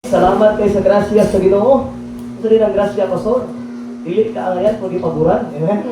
Salamat kay sa grasya sa Ginoo. Ito din ang grasya, Pastor. Dili ka ang ayan, pwede paboran. Amen?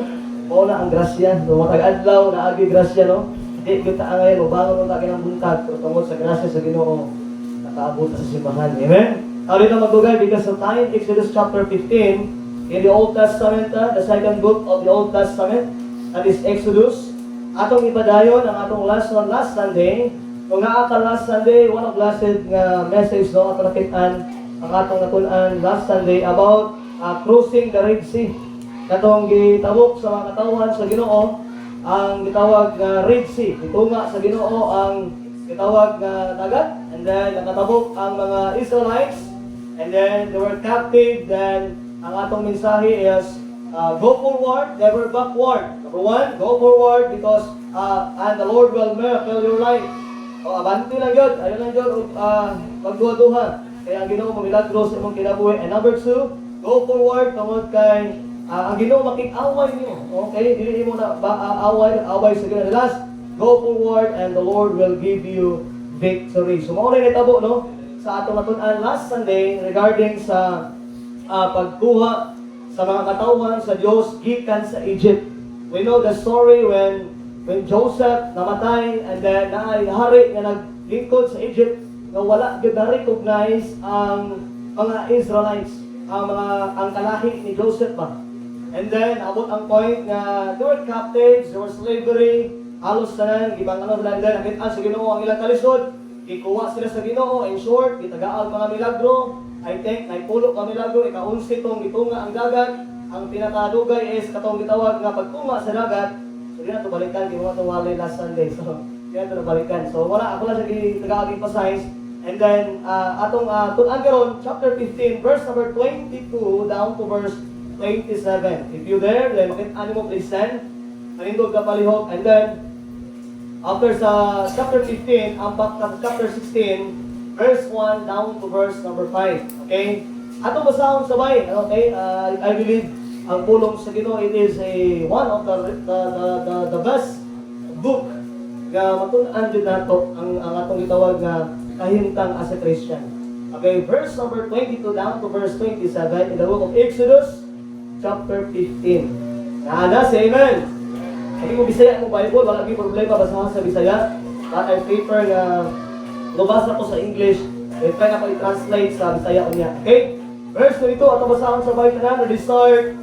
Oo na ang grasya. No, matag-adlaw na agi grasya, no? Hindi kita ang ayan, mabangon mo tayo ng buntag. Pero tungkol sa grasya sa Ginoo, nakaabot sa simbahan. Amen? Ako rin na magdugay because of time, Exodus chapter 15, in the Old Testament, the second book of the Old Testament, that is Exodus. Atong ipadayon ang atong lesson last Sunday. Kung nga ka last Sunday, one of blessed nga message no atong nakitaan ang atong natunan last Sunday about crossing the Red Sea. Katong gitawag sa mga katawhan sa Ginoo ang gitawag nga Red Sea. Ito nga sa Ginoo ang gitawag nga dagat, and then nakatabok ang mga Israelites, and then they were captive. Then ang atong mensahe is go forward, never backward. Number one, go forward because and the Lord will miracle your life. O, abanti lang yun. Ayun lang yun. Magduha-duha. Kaya ang Ginoo mamilagro sa imong kinabuhi. And number two, go forward tungod kay ang Ginoo makik-away niyo. Okay? Dili mo na away sa Ginoo. Last, go forward and the Lord will give you victory. So, mao na nitabo, no? Sa atong natunan last Sunday regarding sa pagkuha sa mga katawhan sa Dios gikan sa Egypt. We know the story when Joseph namatay, and then hari nga naglingkod sa Egypt nga wala gyud na-recognize ang mga Israelites, ang kalahi ni Joseph ba. And then abot ang point nga they were captives, there was slavery, halos tanan gibang sila, then nakita sa Ginoo ang ilang kalisod, ikuha sila sa Ginoo. In short, gitagaal mga milagro. I think naipulo ka milagro, ika-11 tong gitunga ang dagat. Ang pinakadugay is katong gitawag nga pagtunga sa dagat. So, di na ito balikan, di mo ito wali last Sunday. So, di na ito balikan. So, ako lang sa taga-emphasize. And then, atong tunan karon chapter 15, verse number 22 down to verse 27. If you there, then makita mo, please stand. Manindog ka palihog. And then, after sa chapter 15, ang back sa chapter 16, verse 1 down to verse number 5. Okay? Atong basahon sabay. Okay? I believe ang pulong sa Ginoo, it is one of the best book nga matun-an din nato ang atong gitawag nga kahimtang as a Christian. Okay, verse number 22 down to verse 27 in the book of Exodus chapter 15. Naana, say amen. Sabi mo Bisaya mo Bible, wala may problema basahan sa Bisaya. But I prefer nga nabasa ko sa English, try na ko i-translate sa Bisaya unya. Okay? Verse 22 atong basahan sa Bible na restart,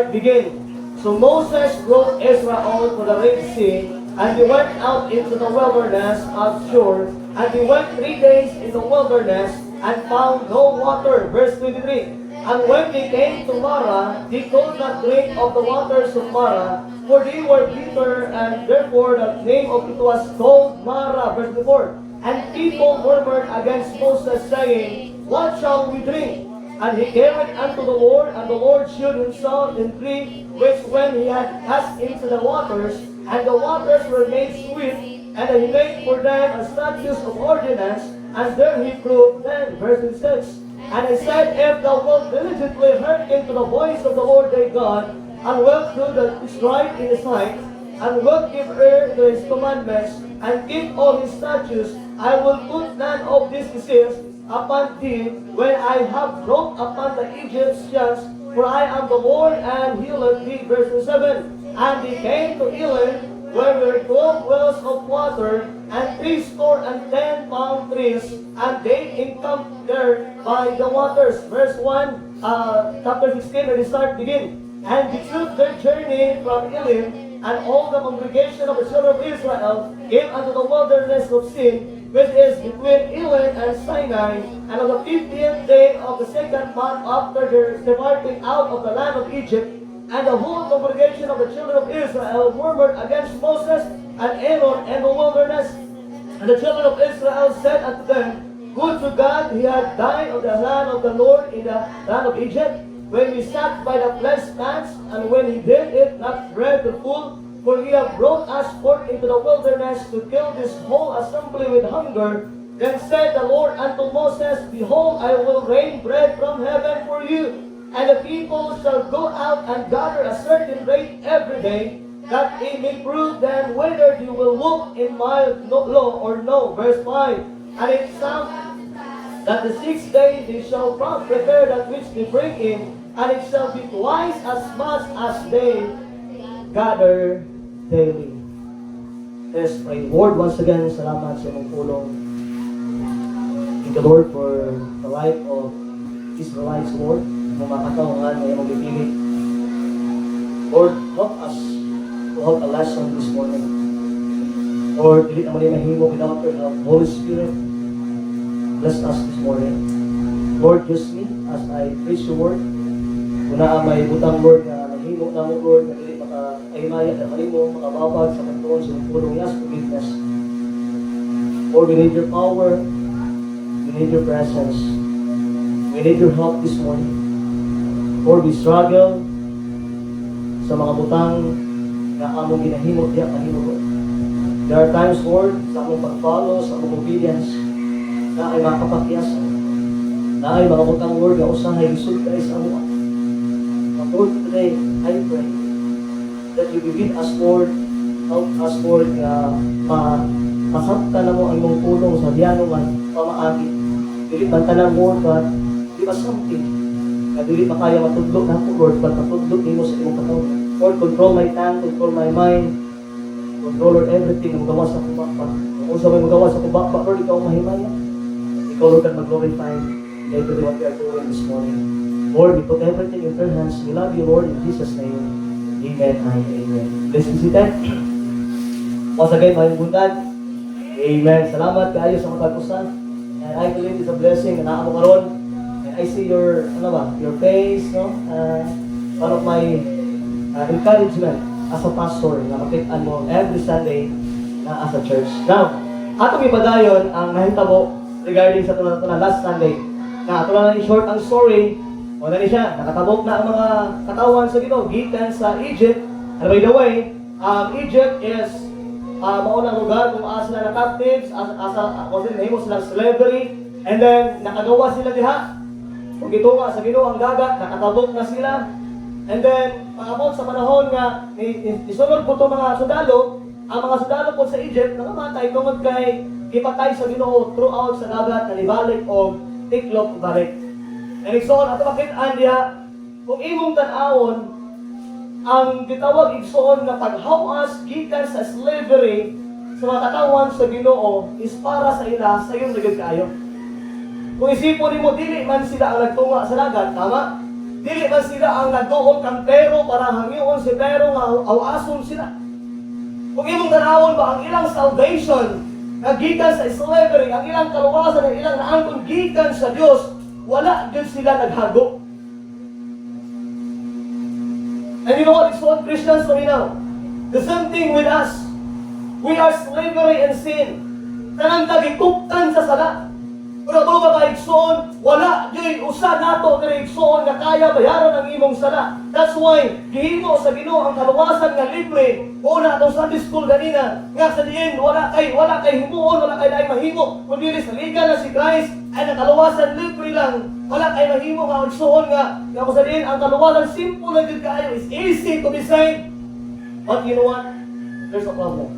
begin. So Moses brought Israel to the Red Sea, and he went out into the wilderness of Shur, and he went 3 days in the wilderness, and found no water. Verse 23. And when they came to Mara, they could not drink of the waters of Mara, for they were bitter, and therefore the name of it was called Mara. Verse 24. And people murmured against Moses, saying, what shall we drink? And he gave it unto the Lord, and the Lord shewed himself in three, which when he had cast into the waters, and the waters were made sweet, and he made for them a statutes of ordinance, and there he proved them. Verse 6. And he said, if thou wilt diligently hearken to the voice of the Lord thy God, and wilt do that is right in his sight, and wilt give ear to his commandments, and keep all his statutes, I will put none of this disease upon thee when I have brought upon the Egyptians, for I am the Lord and healeth thee. Verse 7. And he came to Elim, where were 12 wells of water, and 70 palm trees, and they encamped there by the waters. Verse 1, chapter 16, and start begin. And they took their journey from Elim, and all the congregation of the children of Israel came unto the wilderness of Sin, which is between Elim and Sinai, and on the 50th day of the second month after their departing out of the land of Egypt, and the whole congregation of the children of Israel murmured against Moses and Aaron in the wilderness. And the children of Israel said unto them, would to God he had died of the hand of the Lord in the land of Egypt, when we sat by the flesh pans, and when he did eat not bread to full, for he hath brought us forth into the wilderness to kill this whole assembly with hunger. Then said the Lord unto Moses, behold, I will rain bread from heaven for you, and the people shall go out and gather a certain rate every day, that it may prove them whether you will walk in my law or no. Verse 5. And it sounded that the 6th day they shall prepare that which they bring in, and it shall be twice as much as they gather daily. Let's pray. Lord, once again, salamat sa iyong tulong. Thank you, Lord, for the life of Israelites, Lord. Mga katawangan na iyong pipili. Lord, help us to have a lesson this morning. Lord, dili naman yung mahimo without your help. Holy Spirit, bless us this morning. Lord, use me as I preach your word. Kung naa may butang, Lord, na mahimo na mo, Lord, na dili maka-aymaya, na mahimo, makababag sa kantuon sa iyong pulong. Yes, forgiveness. Lord, we need your power. We need your presence. We need your help this morning. Lord, we struggle sa mga butang na among ginahimo, diya mahimo, Lord. There are times, Lord, sa among pag-follow, sa among obedience, na ay makapakyasan, na ay mga butang, Lord, na usahay, isod kayo sa among. But Lord, today, I pray that you will give us, Lord, help us, Lord, na masabta na mo ang iyong tulong sa diyanong pamaagi. Dili man tanang, Lord, but give us something na dili pa kaya matudlo na po, Lord, but matudlo din mo sa iyong katawan. Lord, control my tongue, control my mind, control, Lord, everything na magawa sa akong bakbak. Kung sa may magawa sa akong bakbak, Lord, ikaw ang mahimaya. Ikaw, Lord, ang mag-glorify everything what we are doing this morning. Lord, we put everything in your hands. We love you, Lord, in Jesus' name. Amen and amen. Let's be seated. Once again, maayong bundan. Amen. Salamat kayo sa matagpusan. And I believe it's a blessing na naamo karon. And I see your, your face, no? One of my encouragement as a pastor na makita mo every Sunday na as a church. Now, atong ipadayon ang nahitabo regarding sa tunang last Sunday. Na ato lang short ang story. O na siya, nakatabok na ang mga katawan sa Ginoo gikan sa Egypt. And by the way, Egypt is maunang lugar kung sila na captives, kung sila nahimo silang slavery, and then nakagawa sila diha. Kung gitunga sa Ginoo ang dagat, nakatabok na sila. And then, pag-abot sa panahon nga, isunod po itong mga sundalo, ang mga sundalo po sa Egypt, nangamatay tungod kay ipatay sa Ginoo throughout sa dagat na nibalik o tiklop balik. And igsoon, ato makitaan diha, kung imong tan-awon, ang gitawag igsoon nga paghawas gikan sa slavery sa mga katawan sa Ginoo is para sa ila, sa iyong nagad kayo. Kung isipon nimo, dili man sila ang nagtunga sa dagat, tama? Dili man sila ang nagtuon kang pero para hangion si pero nga awason sila. Kung imong tanawon ba ang ilang salvation na gikan sa slavery, ang ilang kaluwasan, ang ilang naangkon gikan sa Dios, wala din sila naghago. And you know what? It's what Christians right now. The same thing with us. We are slavery and sin. Tanang kagikuptan sa sala. Kung ito ba kaigsoon, wala din usa nato na igsoon na kaya bayaran ang imong sala. That's why, gihimo sa Ginoo ang kaluwasan nga libre. Una itong Sunday school ganina, nga sa diin, wala kay himuon, wala kay daing mahimo. Kundi sa liga na si Christ, ay nakaluwasan libre lang. Wala kay mahimo nga igsoon nga kung sa diin, ang kaluwasan simple na din kayo, is easy to be saved. But you know what? There's a problem.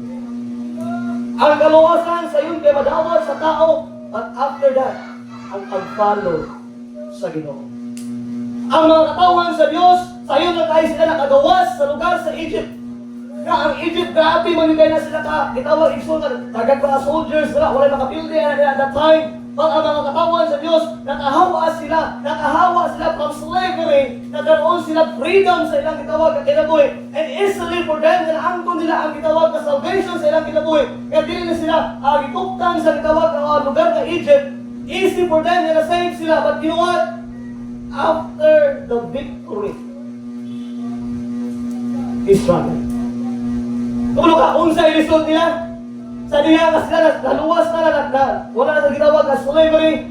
Ang kaluwasan sa yun kay madawat sa tao. But after that, ang pag-follow sa Ginoo. Ang mga katawan sa Diyos, sa iyo na tayo sila nakagawas sa lugar sa Egypt. Nga ang Egypt, grabe, manigay na sila ka. Itawag igsoon na tagad mga soldiers sila, wala makapildi at that time. Pag ang mga katawan sa Diyos, nakahawa sila from slavery, nagkaroon sila freedom sa ilang gitawag at kinabuhi. And easily for them, nalaangkon nila ang gitawag na salvation sa ilang kinabuhi. Kaya dili na sila gituptan sa gitawag na lugar na Egypt. Easy for them, na-save sila. But you know what? After the victory, is struggle. Tulog ka, unsay result nila? Sa diha nga sila naluwas na wala na sa gitawag na slavery.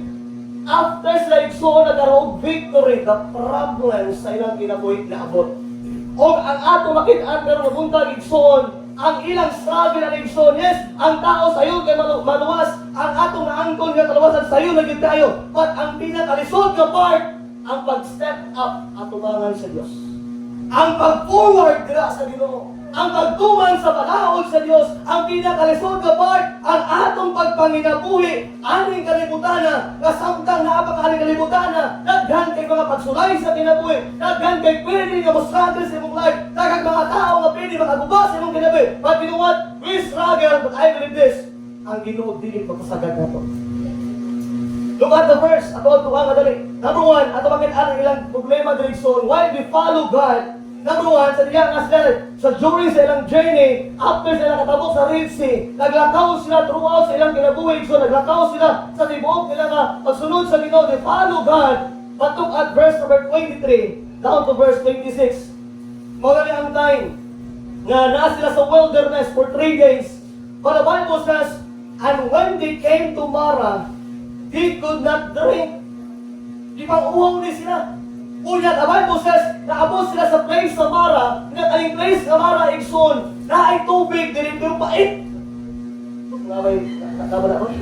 After sila igsoon nagkaroon victory, the problem sa ilang kinabuhi naabot. O ang ato makitaan pero nabuntag igsoon, ang ilang struggle na igsoon, yes, ang tao sa iyo kay maluwas, ang atong naangkon nga kaluwasan sa iyo nagid kayo. But ang pinakalisod nga part, ang pag-step up at tumangan sa Diyos. Ang pag-forward dira sa Ginoo. ang pagtuman sa panaog sa Dios, ang pinakalisod nga part, ang atong pagpanginabuhi, aning kalibutana, nga samtang naapakaning kalibutana, daghan kay mga pagsulay sa kinabuhi, daghan kay pwede nga mo-struggle sa imong life, daghan mga tao nga pwede makaguba sa imong kinabuhi. But you know what? We struggle, but I believe this, ang Ginoo dili magpasagad nato. Look at the verse. Ato ang madali. Number 1, ato makita ang ilang problema direksyon. Why we follow God? Number 1, sa diya nga sila, sa during sa ilang journey, after sila katabok sa Red Sea, naglakaw sila throughout sa ilang kinabuhi. So naglakaw sila sa tibuok nila nga pagsunod sa Ginoo. They follow God. But look at verse number 23 down to verse 26. Magali ang time na naa sila sa wilderness for 3 days. But the Bible says, and when they came to Mara, they could not drink. Di bang uhaw ni sila? Unya, the Bible says, naabot sila sa place sa Mara, na kaling place sa Mara, Igsoon, na ay tubig, dili pero pait. Nabay, nakabala ko?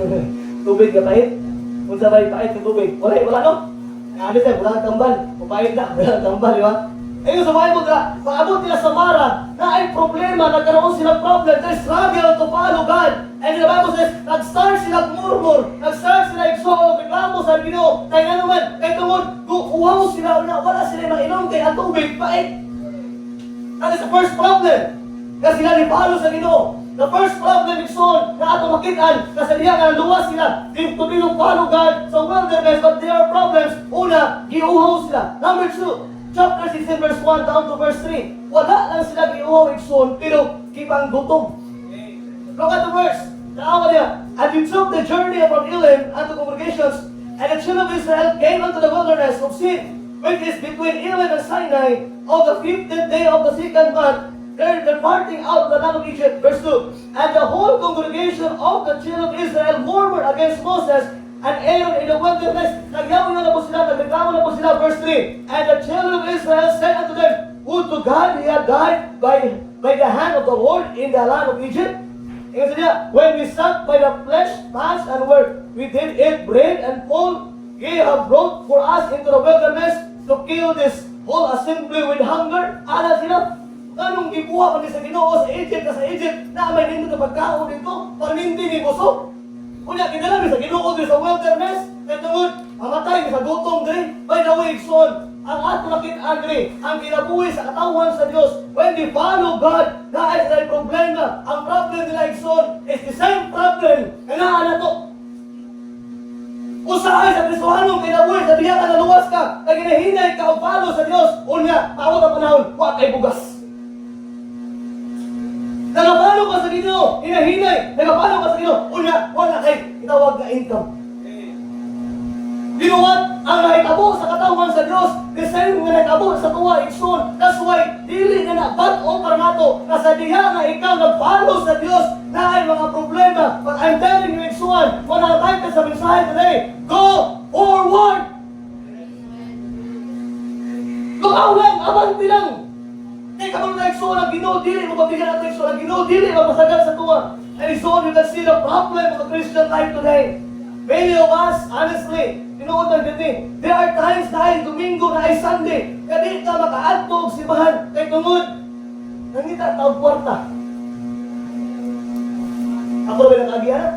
Tubig na pait? Kung sabay pait ng tubig, wala no? Ano siya, wala tambal. Papait na, wala tambal, di ba? Ayun sa Bible na, paabot nila sa Mara, na ay problema, nagkaroon silang problem, they struggle to follow God. And the Bible says, nag-start sila murmur, nag-start sila igsoon, reklamo sa Ginoo, kaya nga naman, kaya tungod, uhaw sila, wala sila mainom kaya ang tubig, pait. That is the first problem. Kasi sila ni-follow sa Ginoo. The first problem igsoon, na ato makitaan, kasi diya nga luwas sila, to be follow God sa wilderness, but there are problems. Una, giuhaw sila. Number 2, chapter 16 verse 1 down to verse 3. Wala lang sila giuhaw igsoon, pero kipang gutom. Look at the verse. Naawa niya. And you took the journey from Elim unto congregations, and the children of Israel came unto the wilderness of Sin, which is between Elim and Sinai, on the 15th day of the 2nd month, they're departing out of the land of Egypt. Verse 2. And the whole congregation of the children of Israel murmured against Moses and Aaron in the wilderness. Nagyaw na po sila, nagreklamo na po sila. Verse 3. And the children of Israel said unto them, would to God he had died by the hand of the Lord in the land of Egypt. Ingat niya, when we sat by the flesh pans and where we did eat bread and full, ye have brought for us into the wilderness to kill this whole assembly with hunger. Ala sila, anong gibuha pa sa Ginoo sa Egypt, na may nindot na pagkaon dito, paninti ni busog. Kunya, kinalami sa Ginoo din sa wilderness, kaya tungod, mamatay sa gutom din. By the way, son, ang ato nakitaan din, ang kinabuhi sa katawan sa Diyos, when we follow God, na ay sa problema. Ang problem nila, son, is the same problem na naan to. Usahay sa Kristohanong kinabuhi, sa diya ka naluwas ka, na ginahinay ka o follow sa Diyos, unya, maawat ang panahon, wak ay bugas. Nagapalo ka sa Ginoo, hinahinay, nagapalo ka sa Ginoo, unya, wala kay itawag na income. You know what? Ang nakitabo sa katawan sa Diyos, the same nga nakitabo sa tuwa, igsoon. That's why, dili na nabat-o para nato, na sa diha nga ikaw nag-follow sa Diyos, na ay mga problema. But I'm telling you, igsoon, kung nakatay ka sa mensahe today, go forward! Lukaw lang, abanti lang! Kaya kapag na-igsoon ang Ginoo, dili mo pabigyan natin igsoon ang Ginoo, dili mapasagal sa tuwa. And igsoon, you can see the problem of the Christian life today. Many of us, honestly, tinuod ng gani, there are times na ay Domingo, na ay Sunday, kadi ka makaadtog sibahan, kay tungod, nangita taog kwarta. Ako ba nakagiyan?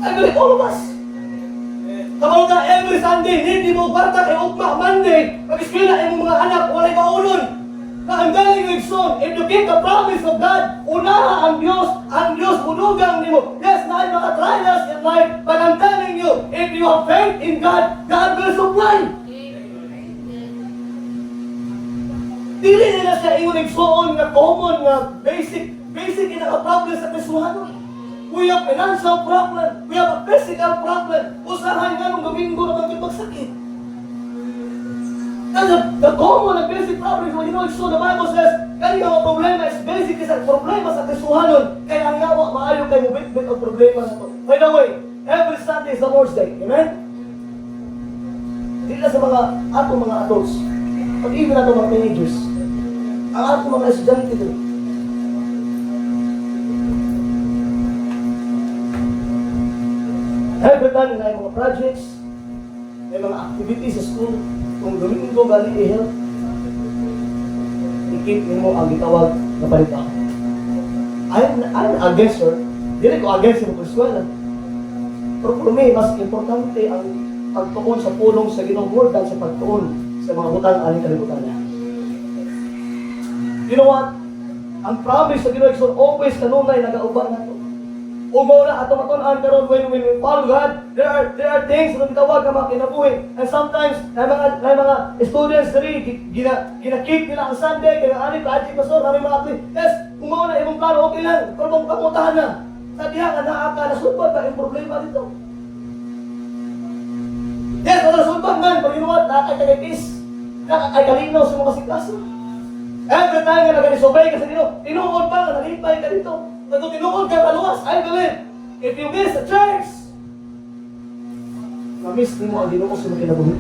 I believe all of us. Kapag ka every Sunday, hindi mo kwarta, kay ugma, Monday, mag-eskwela ay mong mga anak, walay maunon. Na ang galing yung son, if you keep the promise of God, unaha ang Diyos, unugang mo. Yes, na ay mga trials in life, but I'm telling you, if you have faith in God, God will supply. Dili nila siya ingon igsoon nga common nga basic ina-problem sa Kristohanon. We have financial problem, we have a physical problem. Usahay nga nung Domingo naman yung pagsakit. The common and basic problem, you know, so the Bible says, kaya nga problema is basic is problema sa Kristohanon, kaya ang yawa, maayo kayo mo bit ang problema na to. By the way, every Sunday is the Lord's Day. Amen? Hindi na sa atong mga adults, pag-ibig na itong mga teenagers, ang atong mga estudyante dito. Every time na mga projects, may mga activities sa school, kung Domingo galing i-help, ikip mo ang gitawag Napalit ako. I'm against her. Dili ko against yung pag-eskwela. Pero for me, mas importante ang pagtuon sa pulong sa Ginoo more than sa pagtuon sa mga butang aning kalibutan niya. You know what? Ang promise sa Ginoo is always kanunay nagauban nato. Umo na ato matun-an karon when we follow God, there are things na gitawag ka mga kinabuhi. And sometimes na mga students diri gina-keep nila ang Sunday kaya ani pa ati pastor kami mga atli. Yes, umo na imong plano okay lang. Pero kung kamutahan na sa diha nga naa ka nasubad ba yung problema dito. Yes, wala nasubad man, pero you know what? Nakakay-peace. Nakakay kalinaw sa mga siklas. Every time nga nag-disobey ka sa Ginoo, tinuod pa nga nalipay ka dito. Kung tinuod ka kaluwas, I believe, if you miss the church, ma-miss ni mo ang Ginoo sa mga kinabuhi.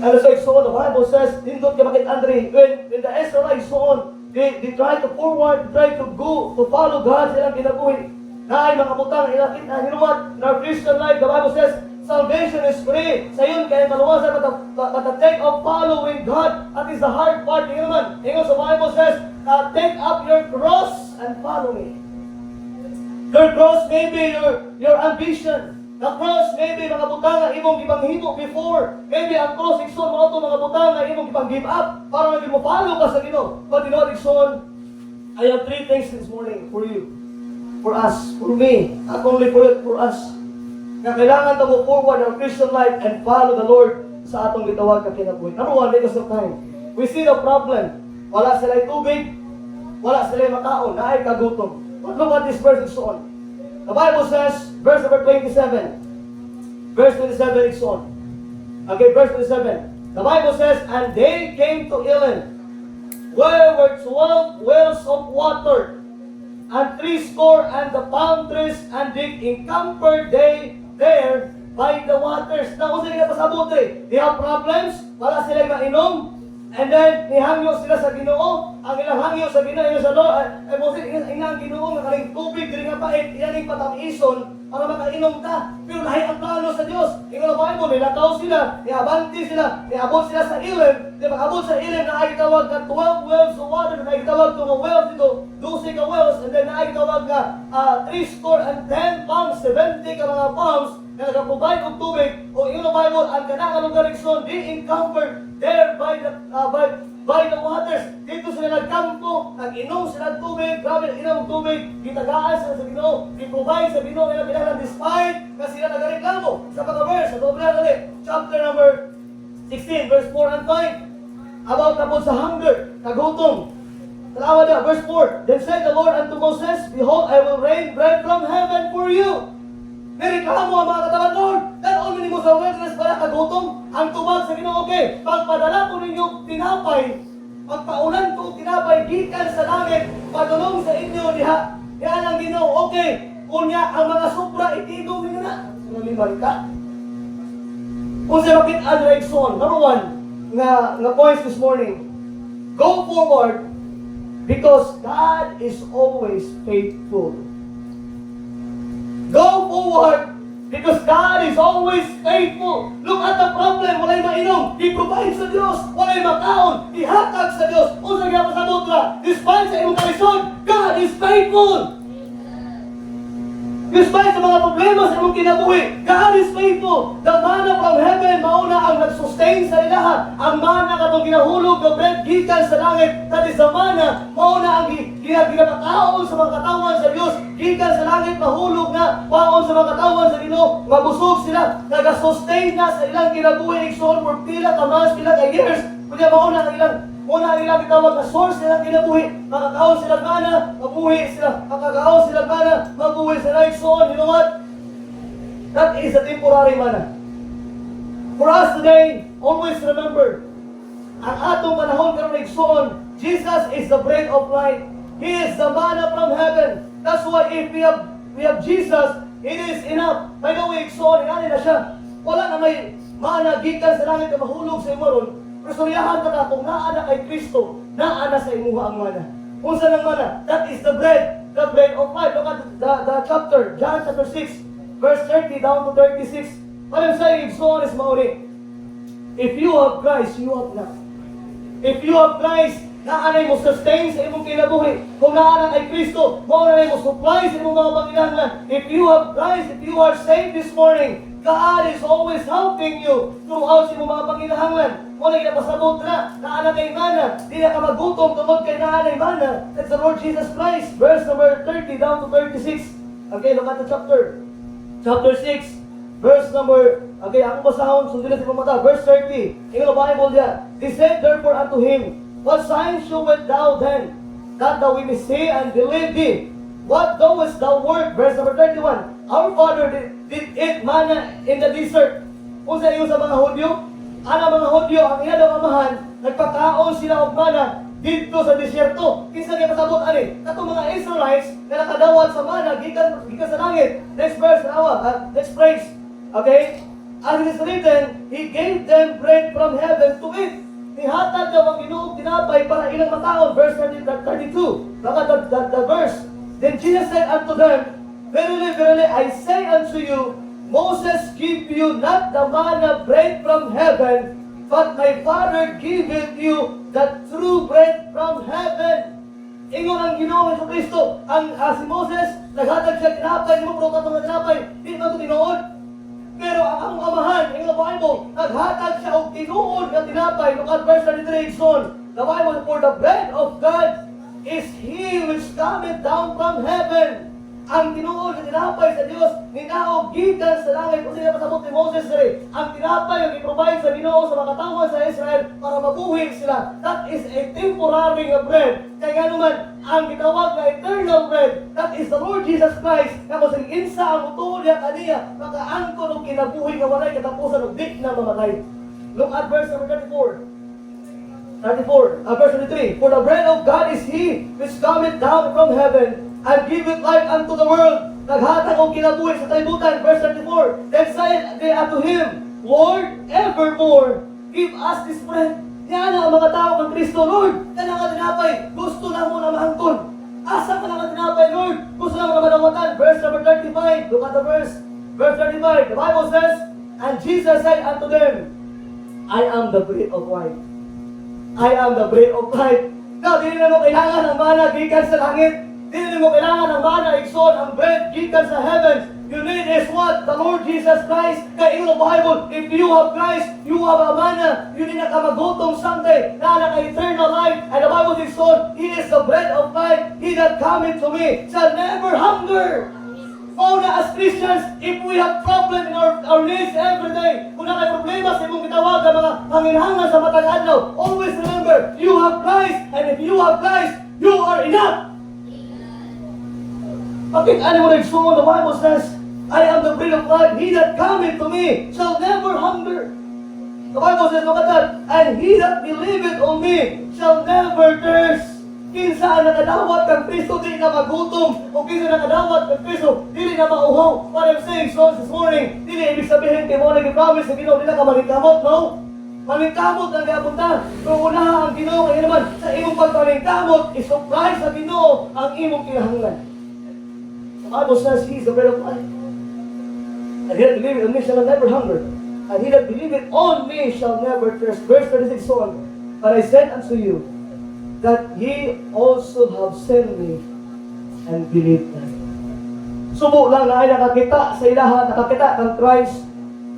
And as I saw, the Bible says, dindot ka makit Andre, when the Israelites saw, they try to forward, they try to go, to follow God silang kinabuhi. Na ay mga butang, ilakit na, you know what? In our Christian life, the Bible says, salvation is free. Sa yun, kaya maluwasan, but the take of following God, that is the hard part. Tingnan naman, tingnan sa Bible says, take up your cross and follow me. Your cross may be your ambition. The cross may be mga butang na imong ipanghimo before. Maybe ang cross, ikson mo ito mga butang na imong ipang-give up para maging mo follow ka sa Ginoo. But you know what, ikson, I have 3 things this morning for you. For us, for me, not only for us. Na kailangan to go forward our Christian life and follow the Lord sa atong gitawag ka kinabuhi. Number 1, because of time. We see the problem. Wala sila'y tubig, wala sila'y makaon, na ay kagutom. But look at this verse is on. The Bible says, verse number 27. Verse 27 is on. Okay, verse 27. The Bible says, and they came to Elim, where were 12 wells of water, and 70 and the palm trees, and they encampered there by the waters. Na kung sila pasabot they have problems, wala sila mainom, and then nihangyo sila sa Ginoo. Ang ilang hangyo sa Ginoo, yung sa Lord, ay mo sila inang Ginoo, nga kaling tubig, diri nga pait, iyaning patang-ison, para makainom ka. Pero lahi ang plano sa Diyos. Ikaw na Bible, nilakaw sila, niabanti sila, niabot sila sa Elim. Di makabot sa Elim na ay tawag na 12 wells of water, na ay tawag ng wells dito, 12 ka wells, and then na ay tawag na 310 palms, 70 ka mga palms, na nagaprovide ng tubig. O ikaw na Bible, ang kanang lugar ikson, they encountered there by the waters. Dito sila nagkampo, nag-inom sila ng tubig, grabe inom ng tubig, gitagaan sila sa Ginoo, i-provide sa Ginoo nila pinaglan despite na sila nagareklamo. Sa mga verse, sa doble natin, chapter number 16, verse 4 and 5, about tapos sa hunger, kagutom. Talawa na, verse 4, then said the Lord unto Moses, behold, I will rain bread from heaven for you. Nireklamo ang mga katawan, Lord, dahil ninyo mo sa wilderness para kagutom, ang tubag sa Ginoo, okay, pagpadala ko ninyo tinapay, pagpaulan ko tinapay, gikan sa langit, padulong sa inyo diha, yan ang Ginoo, okay, kunya ang mga supra, itigong ninyo na, sinaliman ka. Kung sa bakit Adrexon, number 1, nga points this morning, go forward, because God is always faithful. Go forward because God is always faithful. Look at the problem. Wala'y mainom. I-provide sa Diyos. Wala'y makaon. Ihatag sa Diyos. Kung sa gaya sa mutra, despite sa imong kalisod, God is faithful. Despite sa mga problema sa imong kinabuhi, God is faithful. The manna from heaven, mauna ang nag-sustain sa ilaha. Ang manna katong ginahulog ng bread, gikan sa langit. That is the manna, mauna ang ginapakaon sa mga katawan sa Diyos. Gikan sa langit, mahulog na, paon sa mga katawan sa Ginoo. Mabusog sila, nag-sustain na sa ilang kinabuhi. Ikson for pila, tamas, pila ka years. Kunya mauna ang ilang itawag na source nilang kinabuhi. Makakaon sila mana, mabuhi sila. Makakaon sila mana, mabuhi sila. Ikson, you know what? That is a temporary manna. For us today, always remember, ang atong panahon karon Ikson, Jesus is the bread of life. He is the manna from heaven. That's why if we have Jesus, it is enough. By the way, Ikson, inani na siya. Wala na may manna gikan sa langit na mahulog sa imoron. Prestoryahan ka na kung naa na kay Kristo, naa na sa imuha ang mana. Kung saan ang mana? That is the bread of life. Look at the chapter, John chapter 6, verse 30 down to 36. What I'm saying, Ikson, is mauli. If you have Christ, you have enough. If you have Christ, naanay mo sustain sa imong kinabuhi. Kung naanay kay Kristo, maunay mo supply sa imong mga panginahanglan. If you have Christ, if you are saved this morning, God is always helping you throughout sa imong mga panginahanglan. Wala ginapasabot na, naanay kay mana, di na ka magutom tungod kay naanay mana. That's the Lord Jesus Christ. Verse number 30 down to 36. Okay, look at the chapter. Chapter 6. Verse number, okay, akong basahon, sundin na sa mata. Verse 30. Ingon ang Bible diya. They said therefore unto him, what sign showest thou then, that thou we may see and believe thee? What doest thou work? Verse number 31. Our father did eat manna in the desert. Kung sa iyo sa mga Hudyo, mga Hudyo, ang iya daw amahan, nagpakaon sila og manna dito sa disyerto. Kinsa kay pasabot ani? Katong mga Israelites na nakadawat sa manna gikan sa langit. Next verse, next phrase. Okay? As it is written, He gave them bread from heaven to eat. Nihatag daw ang Ginoo tinapay para ilang mataon. Verse 32. Look at the verse. Then Jesus said unto them, verily, verily, I say unto you, Moses gave you not the manna bread from heaven, but my Father giveth you the true bread from heaven. Ingon ang Ginoo Hesus Kristo, si Moses, naghatag siya tinapay, mo pro katong tinapay, di man ito tinuod. Pero ang among amahan, ang Bible, naghatag siya og tinuod nga tinapay. Look at verse 33, son. The Bible, for the bread of God is He which cometh down from heaven. Ang tinuod nga tinapay sa Dios, ninaog gikan sa langit. Kung sila pasabot ni Moses rin, ang tinapay ang i-provide sa Ginoo sa mga katawan sa Israel para mabuhay sila. That is a temporary bread. Kaya nga naman, ang gitawag na eternal bread, that is the Lord Jesus Christ. Kapag sa insa ang utuod niya kaniya, makaangkon og kinabuhi nga walay katapusan og di na mamatay. Look at verse number 34. Verse 23. For the bread of God is He which cometh down from heaven and giveth life unto the world. Naghatag og kinabuhi sa kalibutan. Verse 34. Then said they unto Him, Lord, evermore give us this bread. Yan ang mga tao ng Kristo, Lord, yan ang tinapay, gusto na mo na maangkon. Asa ka na tinapay, Lord, gusto na mo na manawatan. Verse number 35, look at the verse. Verse 35, the Bible says, and Jesus said unto them, I am the bread of life. I am the bread of life. Now, di na mo kailangan ng mana gikan sa langit. Di na mo kailangan ng mana igsoon ang bread gikan sa heavens. You need is what? The Lord Jesus Christ. Kaya in the Bible, if you have Christ, you have a manna. You need na ka magutom someday. Na eternal life. And the Bible says, so, He is the bread of life. He that cometh to me shall never hunger. Oh, na as Christians, if we have problem in our needs every day, kung na may problema sa imong gitawag ang mga panginahanglan sa matag adlaw, always remember, you have Christ. And if you have Christ, you are enough. Bakit ano mo nagsunod? The Bible says, I am the bread of life. He that cometh to me shall never hunger. The Bible says, look at that. And he that believeth on me shall never thirst. Kinsa ang nakadawat kang Kristo, dili na magutom. O kinsa nakadawat kang Kristo, dili na mauhaw. What I'm saying, so this morning, dili ibig sabihin, kay mo nag-promise sa Ginoo, dili na ka maningkamot, no? Maningkamot ang gapunta. Pero unaha ang Ginoo, kaya naman, sa imong pagpaningkamot, isupply sa Ginoo ang imong kinahanglan. The Bible says, He is the bread of life. And he that believeth on me shall never hunger. And he that believeth on me shall never thirst. Verse 36 on. But I said unto you, that ye also have seen me, and believe not. Subo lang na ay nakakita sa ilaha, nakakita ng Christ.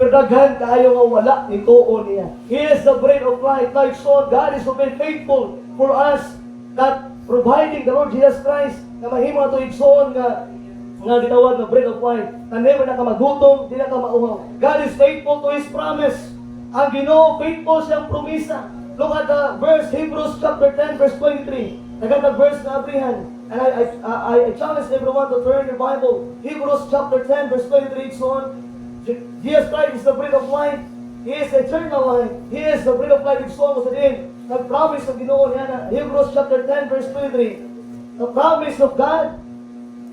Pero daghan kaayo nga wala ni tuon niya. He is the bread of life. Like so, God is so very faithful for us that providing the Lord Jesus Christ na mahimo na ito igsoon nga gitawag na bread of life. Na never na ka magutom, di na ka mauhaw. God is faithful to His promise. Ang Ginoo, faithful siyang promisa. Look at the verse, Hebrews chapter 10, verse 23. Naganda verse na abrihan. And I challenge everyone to turn your Bible. Hebrews chapter 10, verse 23. So on. Jesus Christ is the bread of life. He is eternal life. He is the bread of life. It's so sa din. Nag-promise ng Ginoo niya. Hebrews chapter 10, verse 23. The promise of God.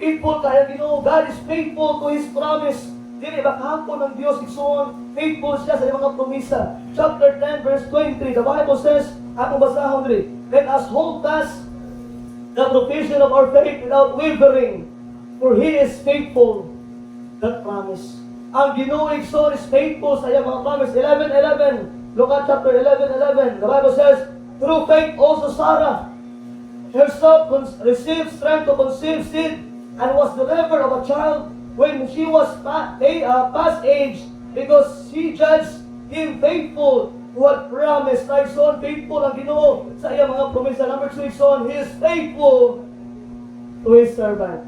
Faithful kaya Ginoo. God is faithful to His promise. Dili ba kahapon ng Diyos igsoon, faithful siya sa mga promisa. Chapter 10 verse 23, the Bible says, ako basahon diri, let us hold fast the profession of our faith without wavering, for He is faithful that promise. Ang Ginoo igsoon is faithful sa iyang mga promise. 11:11, look at chapter 11:11. The Bible says, Through faith also Sarah herself received strength to conceive seed and was delivered of a child when she was past age, because she judged him faithful who had promised. Like son, faithful ang Ginoo sa iyang mga promesa. Number 2, son, he is faithful to his servant.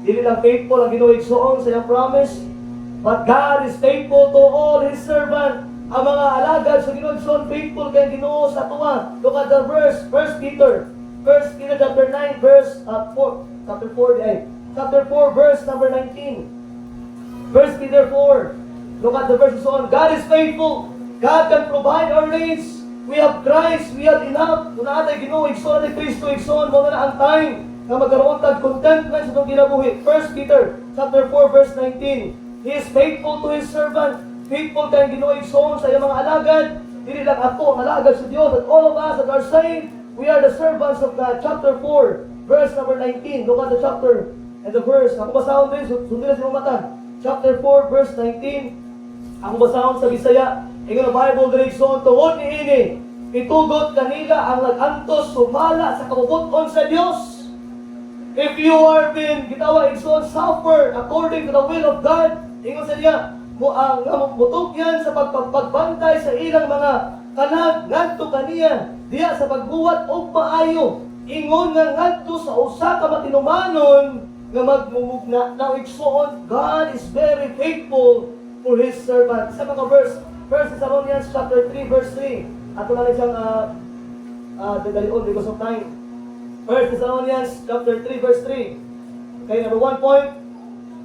Dili lang faithful ang Ginoo igsoon sa iyang promise, but God is faithful to all his servant. Ang mga alagad sa Ginoo igsoon, faithful kay Ginoo sa tuwa. Look at the verse, 1 Peter chapter 9 verse 4, chapter 4 verse number 19. 1 Peter 4. Look at the verse on. God is faithful. God can provide our needs. We have Christ, we have enough. Kung natin Ginoo igsoon ni Kristo igsoon mo na ang time na magkaroon tag contentment sa itong kinabuhi. 1 Peter chapter 4 verse 19. He is faithful to his servant. Faithful kay Ginoo igsoon sa iyang mga alagad. Dili lang ako ang alagad sa Dios, but all of us that are saved, we are the servants of God. Chapter 4 verse number 19. Look at the chapter and the verse. Ako basahon din, sundin na sa mata. Chapter 4 verse 19. Ako basahon sa Bisaya. Ingon ang Bible direction, tungod niini itugot kanila ang nag-antos sumala sa kabubuton sa Dios. If you are being gitawag igsoon suffer according to the will of God, ingon sa diya mo ang mutukyan sa pagpagbantay sa ilang mga kanag ngadto kaniya diya sa pagbuhat og maayo. Ingon nga ngadto sa usa ka matinumanon nga magmumugna. Now igsoon, God is very faithful for his servant. Sa mga verse 1 Thessalonians chapter 3 verse 3. Ato na siyang dadalion because of time. 1 Thessalonians chapter 3 verse 3. Okay, number 1 point,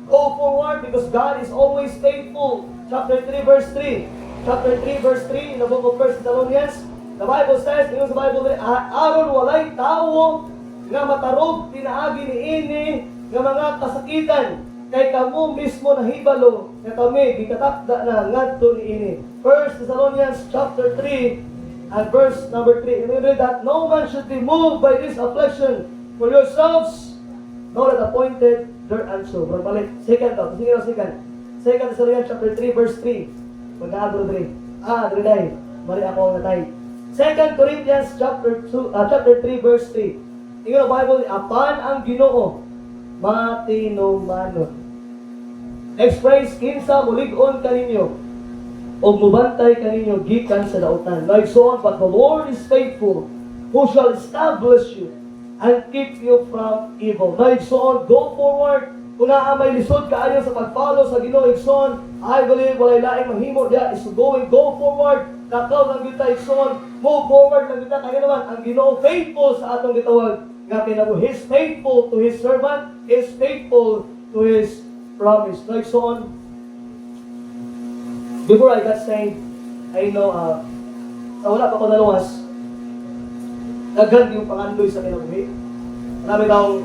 go forward because God is always faithful. Chapter 3 verse 3. Chapter 3 verse 3 in the book of 1 Thessalonians, the Bible says, ingon sa Bible, aron walay tawo nga matarog pinaagi niini nga mga kasakitan, kay kamo mismo nahibalo nga kami gikatakda na ngadto niini. 1 Thessalonians chapter 3 and verse number 3. And we read that no man should be moved by this affliction, for yourselves know that appointed their answer. Balik. Second daw. Sige daw second. 2 Thessalonians chapter 3 verse 3. Pagkaagro 3. Dre day. Mali ako ang natay. 2 Corinthians chapter 3 verse 3. Ingon ang Bible, apan ang Ginoo matinumanon. Next phrase, kinsa mulig-on kaninyo o mubantay kaninyo gikan sa dautan. Like so on, but the Lord is faithful, who shall establish you and keep you from evil. Like so on, go forward. Kung may lisod kaayo sa pag-follow sa Ginoo igsoon, I believe walay laing mahimo diya is to go forward. Takaw lang kita igsoon, move forward lang kita. Kaya naman ang Ginoo faithful sa atong gitawag nga kinabuhi. He is faithful to his servant, is faithful to his promise. Like so on. Before I got saved, I know, sa wala pa ko naluwas, daghan yung pangandoy sa kinabuhi. Marami daw,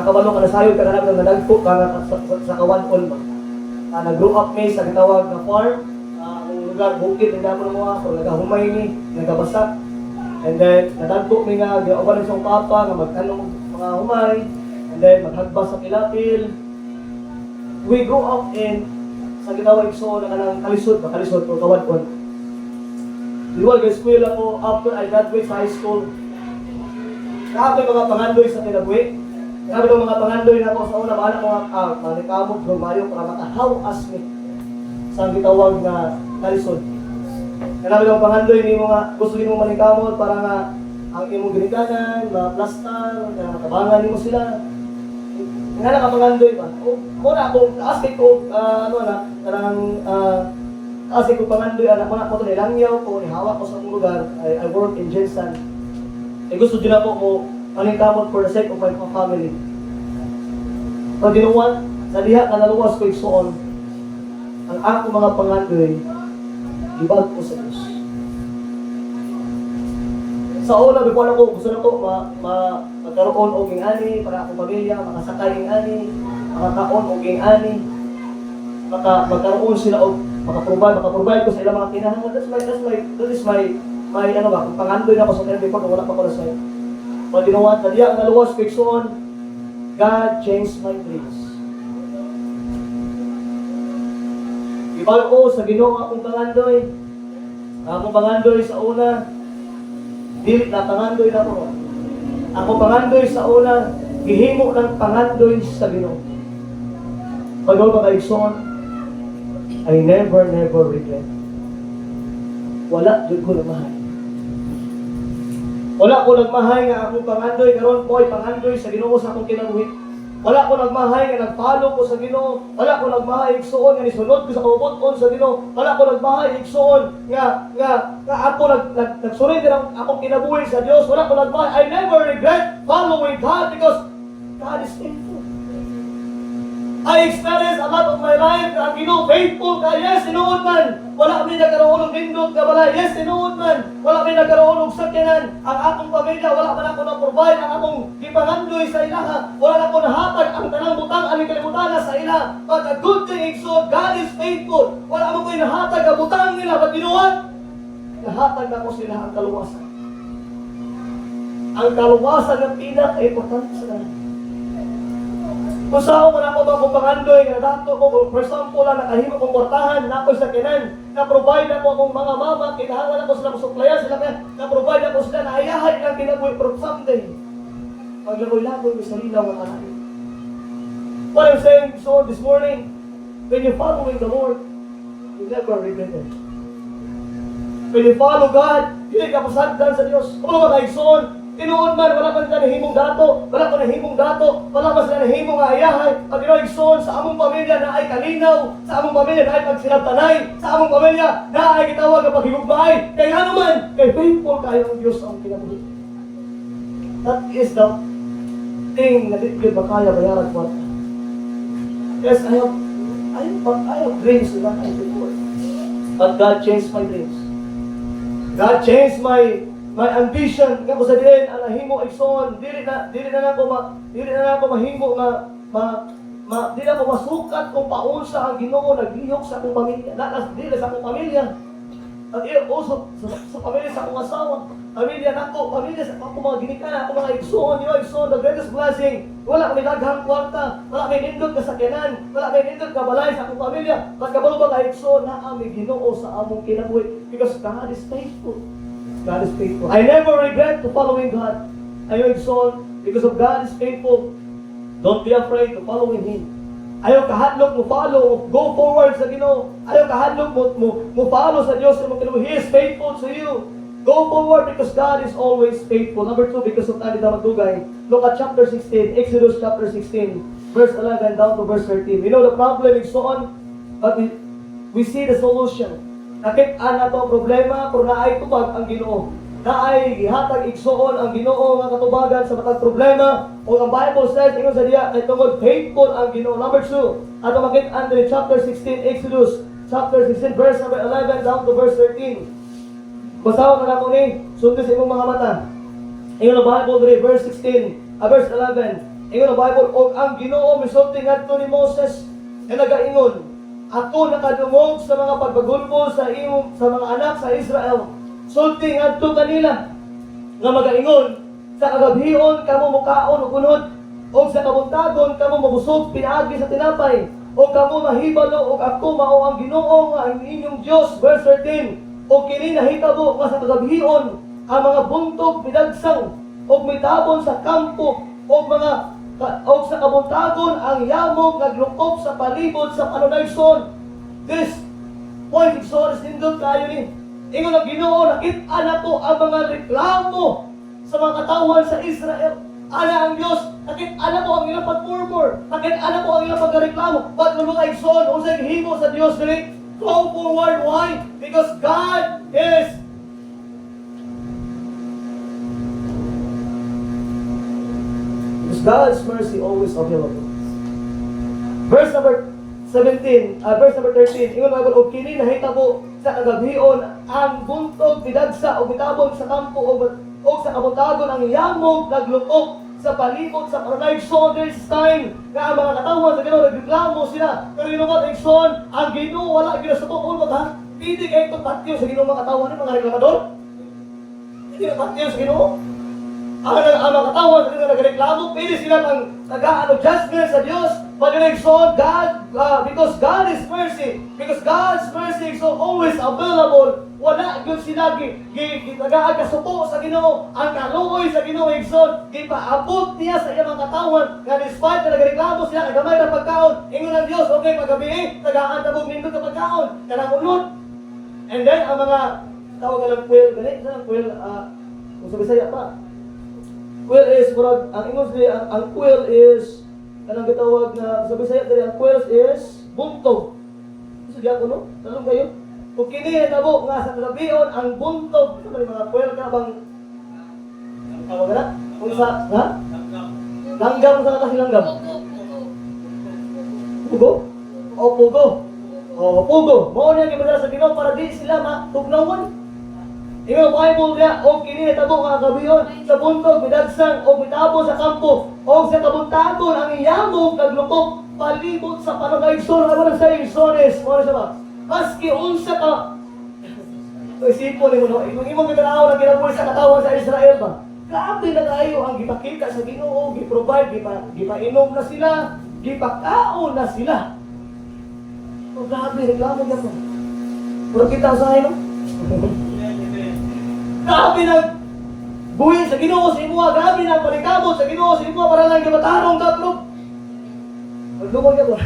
nakabalo ka na sayo, kaya namin nadagpo ka sa kawan-on ba. Nag-grow up may sa gitawag na farm, ang lugar, bukid, hindi mo mo ako, nagahumay ni, nagabasak. And then, nadagpo may nga, ginawalan siyang papa, nga mag-anong mga humay, and then maghagbas sa pilapil. We grew up in sa gitawag so na kanang kalisod o kawan-on. Diwal guys, school ako after I graduate sa high school. Kapoy mga pangandoy sa kinabuhi. Kapoy mga pangandoy na ako sa una bahala ko manikamot lumayo para makahawas ni sa gitawag na kalisod. Kapoy mga pangandoy ni mo nga gusto mo manikamot para nga ang imong ginikanan, ma-plastar, makabangan nimo sila. Nga nakapangandoy ba? Muna akong kaasik ko, kaasik ko pangandoy, anak mo na ko ito, nilangyaw ko, nihawak ko sa akong lugar, I work in Jensen. Gusto din ako ko, paningkamot for the sake of my family. Pag ginuwan, sa diha ka naluwas ko igsoon, ang ako mga pangandoy, ibag ko sa Diyos. Sa una, before ako, gusto na ko magkaroon o ging-ani para akong pamilya, makasakay ging-ani, makakaon o ging-ani, magkaroon sila o makaprovide ko sa ilang mga kinahanglan. That is my ano ba, kung pangandoy na ako sa kanya before, wala pa ko na sa'yo. Pag ginawa, na diya ang naluwas ko igsoon, God changed my dreams. Ibal ko sa Ginoo akong pangandoy, Ako pangandoy sa una, dili na pangandoy na ko. Ako pangandoy sa una, gihimo ng pangandoy sa Ginoo. Pagod mga kaigsoon, I never regret. Wala jud ko nagmahay. Wala ko nagmahay nga akong pangandoy karon ko ay pangandoy sa Ginoo sa akong kinabuhi. Wala ko nagmahay nga nagpalo ko sa Ginoo. Wala ko nagmahay igsuon nga nisunod ko sa kabubuton sa Ginoo. Wala ko nagmahay igsuon nga ako nagsurrender ang akong kinabuhi sa Dios. Wala ko nagmahay. I never regret following God because God is faithful. I experienced a lot of my life na ang Ginoo faithful ka. Yes, tinuod man. Wala kami nagkaroon ng lindot na balay. Yes, tinuod man. Wala kami nagkaroon ng sakyanan. Ang akong pamilya, wala man ako na-provide. Ang akong gipangandoy sa ilaha. Wala na ako nahatag ang tanang butang, aling kalimutan na sa ilaha. But a good thing is so, God is faithful. Wala mo ko'y nahatag ang butang nila. But tinuod, nahatag na ko sila ang kaluwasan. Ang kaluwasan ng pinaka-importante sa kanila. Kung saan man ako ba kung pangandoy, nga dato ko, for example, nakahimo kong portahan, na ako sa kinan, na-provide ako akong mga mama, kinahangan ako sila suplayan, sila kaya, na-provide ako sila, naayahay lang kinabuhi, pero someday, paglagoy-lagoy, may sarila ng marami. What I'm saying, so this morning, when you're following the Lord, you never regret it. When you follow God, hindi ka pasagdan sa Diyos. Kung mga kaigsoon, tinuod man, wala pa sila nahimong dato, wala pa sila nahimong ayahay, at inoigsoon sa among pamilya na ay kalinaw, sa among pamilya na ay pagsinabtanay, sa among pamilya na ay gitawag ang paghigugmaay, kaya ano man, kay faithful kayo ang Diyos ang kinabuhi. That is the thing na di ko makaya bayaran ko. Yes, I have dreams that I before. But God changed my dreams. God changed my ambition nga ko sa diin ang nahimo igsoon dili na ako mahimo dili ako masukat kung paunsa ang Ginoo naglihok sa akong pamilya dili sa akong pamilya at also sa pamilya sa akong asawa pamilya sa akong mga ginika ako mga igsoon the greatest blessing wala kami daghang kwarta wala kami nindot kasakyanan wala kami nindot kabalay sa akong pamilya pagkabalo ba ka igsoon na ami Ginoo sa among kinabuhi because God is faithful. God is faithful. I never regret to following God. Ayaw igsoon, because of God is faithful. Don't be afraid to following Him. Ayaw kahadlok mo follow, go forward sa Ginoo. Ayaw kahadlok mo follow sa Diyos. He is faithful to you. Go forward because God is always faithful. Number 2, because of tayo na magdugay. Look at chapter 16, Exodus chapter 16, verse 11 down to verse 13. We know the problem is so on, but we see the solution. Nakit-an na ito ang problema, pero naay tubag ang Ginoo. Naay gihatag igsoon ang Ginoo nga katubagan sa matag problema. O ang Bible says, ingon sa diya, kay tungod faithful ang Ginoo. Number 2, ato makit-an din chapter 16, Exodus, chapter 16, verse number 11 down to verse 13. Basahon na natin ni, sundo sa imong mga mata. Ingon ang Bible din, verse 16, verse 11. Ingon ang Bible, o ang Ginoo misulti ngadto ni Moses, na nagaingon, ako nakadungog sa mga pagbagulpo sa mga anak sa Israel. Sulti ngadto kanila nga magaingon sa kagabhion kamo mukaon ug unod o sa kabuntagon kamo mabusog pinaagi sa tinapay o kamo mahibalo ug ako mao ang Ginoo nga ang inyong Dios. Verse 13. O kini nahitabo nga sa kagabhion ang mga buntog midagsang ug mitabon sa kampo ug sa kabuntagon ang yamog naglukop sa palibot sa panunayson. This point is nindot kayo ni. Ingon ang Ginoo, nakita na to ang mga reklamo sa mga katawan sa Israel. Ana ang Diyos, nakita na po ang ilang pag-murmur, nakita na po ang ilang pagreklamo. Ba't mga igsoon, usay himo sa Diyos dili? Go forward. Why? Because God is God's mercy always available. Verse number 17, verse number 13. Ingon nga o kini nahitabo sa kagabhion ang buntog midagsa o mitabon sa kampo o sa kabuntagon ang yamog naglukop sa palibot sa panunayson. There is time nga ang mga katawan sa Ginoo nagreklamo sila. Pero you know what, Exxon, ang Ginoo wala ginasutok ulot ha. Hindi kayo itong patyo sa Ginoo mga katawan ng mga reklamador. Hindi na patyo sa Ginoo. Ang mga katawan sa Ginoo nagreklamo, pili sila ng judgment sa Diyos. But you know, God, because God is mercy, because God's mercy igsoon, always available. Wala gyud sila gitagaan kasupo sa Ginoo. Ang kaluoy sa Ginoo igsoon, gipaabot niya sa iyang mga katawan nga despite na nagreklamo sila kagamay ra pagkaon. Ingon ang Dios, okay pagabi tagaan ta bug nindot ka pagkaon. Kanang unod. And then ang mga tawag nga lang quail, gani sa quail kung sa Bisaya pa. Quail is murag ang English di ang quail is kanang gitawag na sa Bisaya diri ang quail is buntog. So diya ko no? Talong kayo. Kung kini tabo nga sa kagabion ang buntog sa mga quail ka bang ang tawag na? Kung sa ha? Langgam sa kasi langgam. Pugo? O pugo. O pugo. Mao niya gimadala sa Ginoo para di sila matugnawan. Yung Bible niya, o kini tabo nga gabiyon sa buntog, midagsang, o mitabo sa kampo, o sa kabuntagon, ang iyamog, naglukok, palibot sa panagaigsoon, ano sa igsones, mo siya ba? Maski unsa ka, isipon mo no, yung imong gitanaw na ginabuhi sa katawan sa Israel ba? Grabe na kayo ang gipakita sa Ginoo, giprovide, gipainom na sila, gipakaon na sila. O grabe, reklamo niya po. Puro kita usahay no? Grabe na buhi sa Ginoo sa imo, grabe na palikabot sa Ginoo sa imo para lang gimatarong kaplog. Magdumog ka po.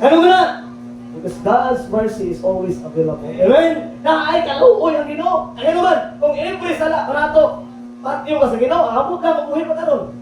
Ano na? Because God's mercy is always available. Amen? Na ay kaluoy ang Ginoo. Ano naman? Kung every sala parato, patyo ka sa Ginoo, abot ka mabuhi pa karon.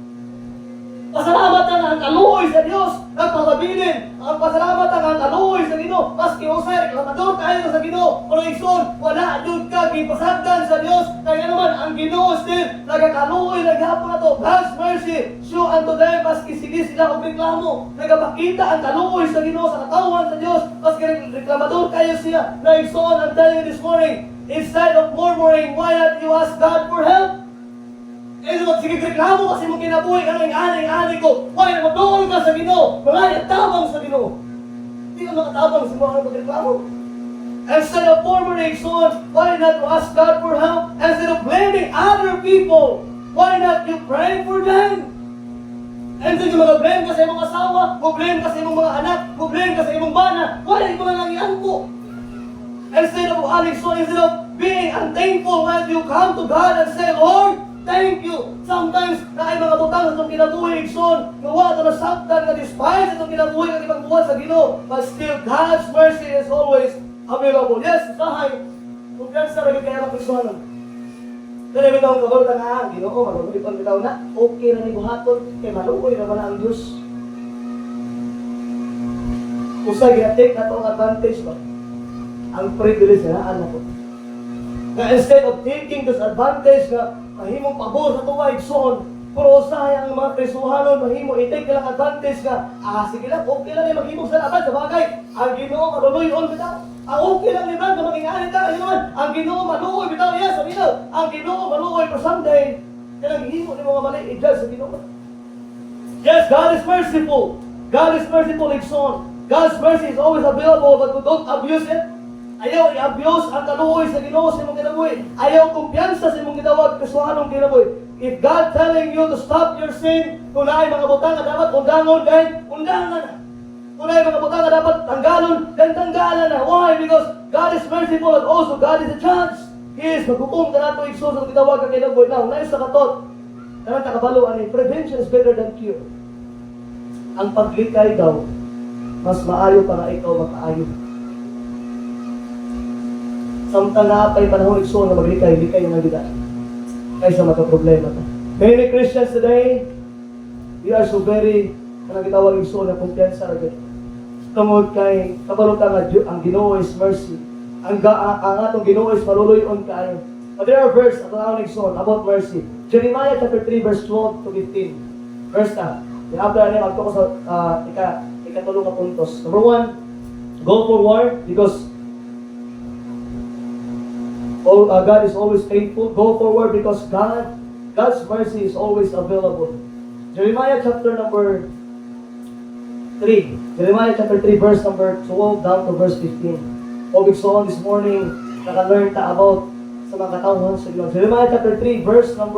Pasalamat ka ang kaluoy sa Dios, nagpapabilin. Ang pasalamat ang kaluoy sa Ginoo. Maski usay, reklamador kayo sa Ginoo. Pero igsoon, wala jud ka gipasagdan sa Dios. Kaya naman ang Ginoo still nagakaluoy naghapon na to. God's mercy show unto them maski sige sila og reklamo. Nagapakita ang kaluoy sa Ginoo sa katawan sa Dios. Maski reklamador kayo siya. Na igsoon, I'm telling you this morning, instead of murmuring, why not you ask God for help? Eh, sige reklamo kasi mong kinabuhi ka ng aning-aning ko. Why, magdoon ka sa Ginoo. Mga tabang sa Ginoo. Hindi ka makatabang sa mga magreklamo. Instead of murmuring, son, why not to ask God for help? Instead of blaming other people, why not you pray for them? Instead yung mag-blame ka sa imong asawa, mag-blame ka sa imong mga anak, mag-blame ka sa imong bana, why not mga nangyaan po? Instead of being unthankful when you come to God and say, Lord, thank you. Sometimes, na ay mga butang sa itong kinabuhi, son, gawa ito na saktan, na despise itong kinabuhi, na ipagbuhat sa Ginoo. But still, God's mercy is always available. Yes, sahay, kung yan sa rin kaya makisohanan. Kaya bitaw ang kabalot ang Ginoo, malulipan bitaw na, okay na ni buhaton, kaya maluoy naman ang Diyos. Usay, gina-take na ito ang advantage ba? Ang privilege na anak ko. Na instead of taking this advantage na mahimong pabor sa tuwa igsoon, pero usahay ang mga Kristohanon, mahimo i-take nilang advantage nga, sige lang, okay lang yung maghimong sa laban sa bagay. Ang Ginoo maluloy-on bitaw. Ang okay lang ni Brad na maging-anit ka, naman. Ang Ginoo maluoy bitaw, yes, sabi daw. Ang Ginoo maluoy for someday. Kaya naghihimo ni mga mali, i-judge sa Ginoo. Yes, God is merciful. God is merciful, igsoon. God's mercy is always available, but we don't abuse it. Ayaw i-abuse ang kaluoy sa Ginoo sa imong kinabuhi. Ayaw kumpiyansa sa imong gidawag kasuhanong kinabuhi. If God telling you to stop your sin, kung naay mga butang na dapat undangon, then undangan na. Kung naay mga butang na dapat tanggalon, then tanggalan na. Why? Because God is merciful and also God is a judge. He is maghukom ka nato igsoon sa gidawag ka kinabuhi. Now, nais sa katot, naman takabalo, prevention is better than cure. Ang paglikay daw, mas maayo para ikaw makaayo. Samtang naapay panahon igsoon na maglikay-likay yung nagida. Kaysa makaproblema ta. Many Christians today, we are so very, kanang gitawag igsoon na kumpiyansa agad. Tungod kay, kabalutan nga ang Ginoo is mercy. Ang atong Ginoo is maluloy-on kaayo. But there are verse at ang igsoon about mercy. Jeremiah chapter 3 verse 12 to 15. Verse na. Then after ano, magto ko sa ikatulong na puntos. Number 1, go forward because God is always faithful. Go forward because God's mercy is always available. Jeremiah chapter number 3. Jeremiah chapter 3 verse number 12 down to verse 15. So this morning, naka-learn ta about sa mga katawhan sa Ginoo. Jeremiah chapter 3 verse 12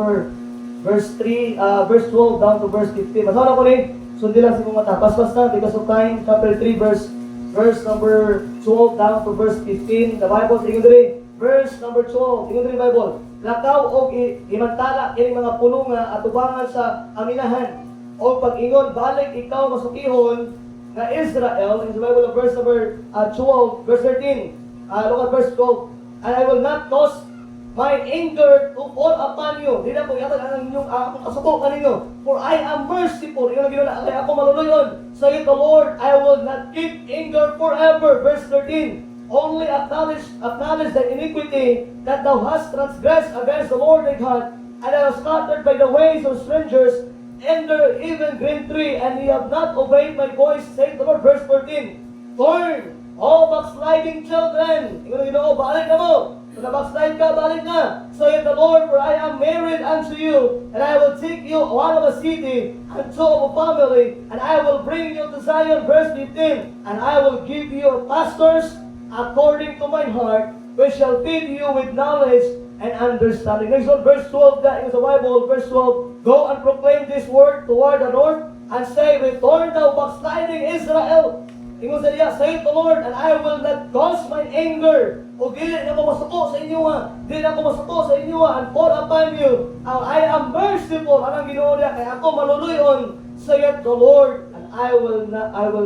down to verse 15. Masama ko ni, sundi lang sa mga mata. Paspas na, because of time, chapter 3 verse verse number 12 down to verse 15. The Bible sa diri, verse number 12. Ingon diri Bible. Lakaw og imantala kini mga pulo nga atubangan sa aminahan. O pag-ingon balik ikaw masukihon nga Israel in the Bible verse number 12 verse 13. Look at verse 12. And I will not cause my anger to fall upon you. Di na po yata ang inyong kasuko kaninyo. For I am merciful. Ingon ginoon ay ako maluluyon. Saith the Lord, I will not keep anger forever. Verse 13. Only acknowledge the iniquity that thou hast transgressed against the Lord thy God, and thou hast scattered by the ways of strangers, and the even green tree, and ye have not obeyed my voice, saith the Lord. Verse 14. Turn, all backsliding children. Ingon Ginoo, balik na mo. Kung nabackslide ka, balik na. Saith the Lord, for I am married unto you, and I will take you one of a city, and two of a family, and I will bring you to Zion. Verse 15. And I will give you pastors according to my heart, which shall feed you with knowledge and understanding. Next one, verse 12, that is the Bible, verse 12. Go and proclaim this word toward the north, and say, return thou backsliding Israel. Ingon sa diya, saith the Lord, and I will not cause my anger. O dili na ko masuko sa inyo ha. Dili na ko masuko sa inyo ha. And pour upon you. I am merciful. Anong Ginoo niya? Kaya ako maluluyon, saith the Lord, and I will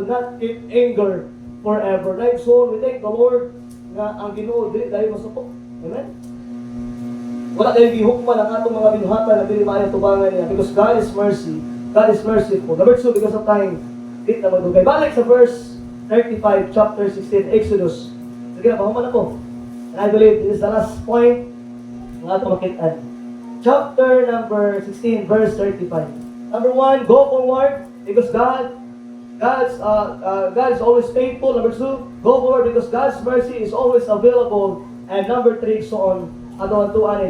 not keep anger forever. Like so, we thank the Lord nga ang Ginoo dili dahil masuko. Amen? Wala kayong gihukman ang atong mga binuhatan na dili maayo tubangan niya. Because God is mercy. God is merciful. Number 2, because of time, dito na magdugay. Balik sa verse 35, chapter 16, Exodus. Sige na, pahuman ako. And I believe this is the last point ng atong makitaan. Chapter number 16, verse 35. Number 1, go forward because God is always faithful. Number 2, go forward because God's mercy is always available. And number 3, so on.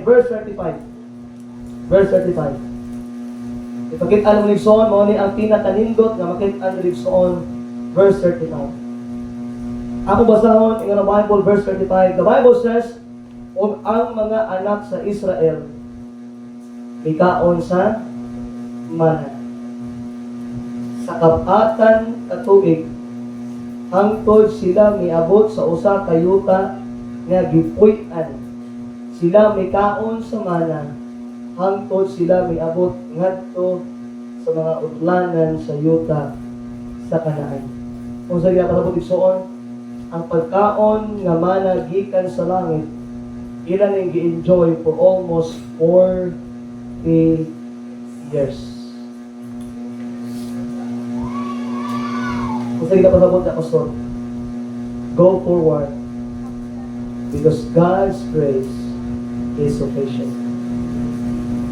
Verse 35. Verse 35. Ipakita ng Ligsoon, mo ni ang pinakanindot na makita ng Ligsoon. Verse 35. Ako basahon, ang Bible, verse 35. The Bible says, o ang mga anak sa Israel, ikaon sa mana. Sa kapatan katubig, hangtod sila miabot sa usa ka yuta nga gipuy-an. Sila mikaon sa mana, hangtod sila miabot ngadto sa mga utlanan sa yuta sa Kanaan. Kung sa iya pasabot igsoon, ang pagkaon nga mana gikan sa langit, ilan ang gi-enjoy for almost 40 years. Kung sa iya pasabot na pastor, go forward because God's grace is sufficient.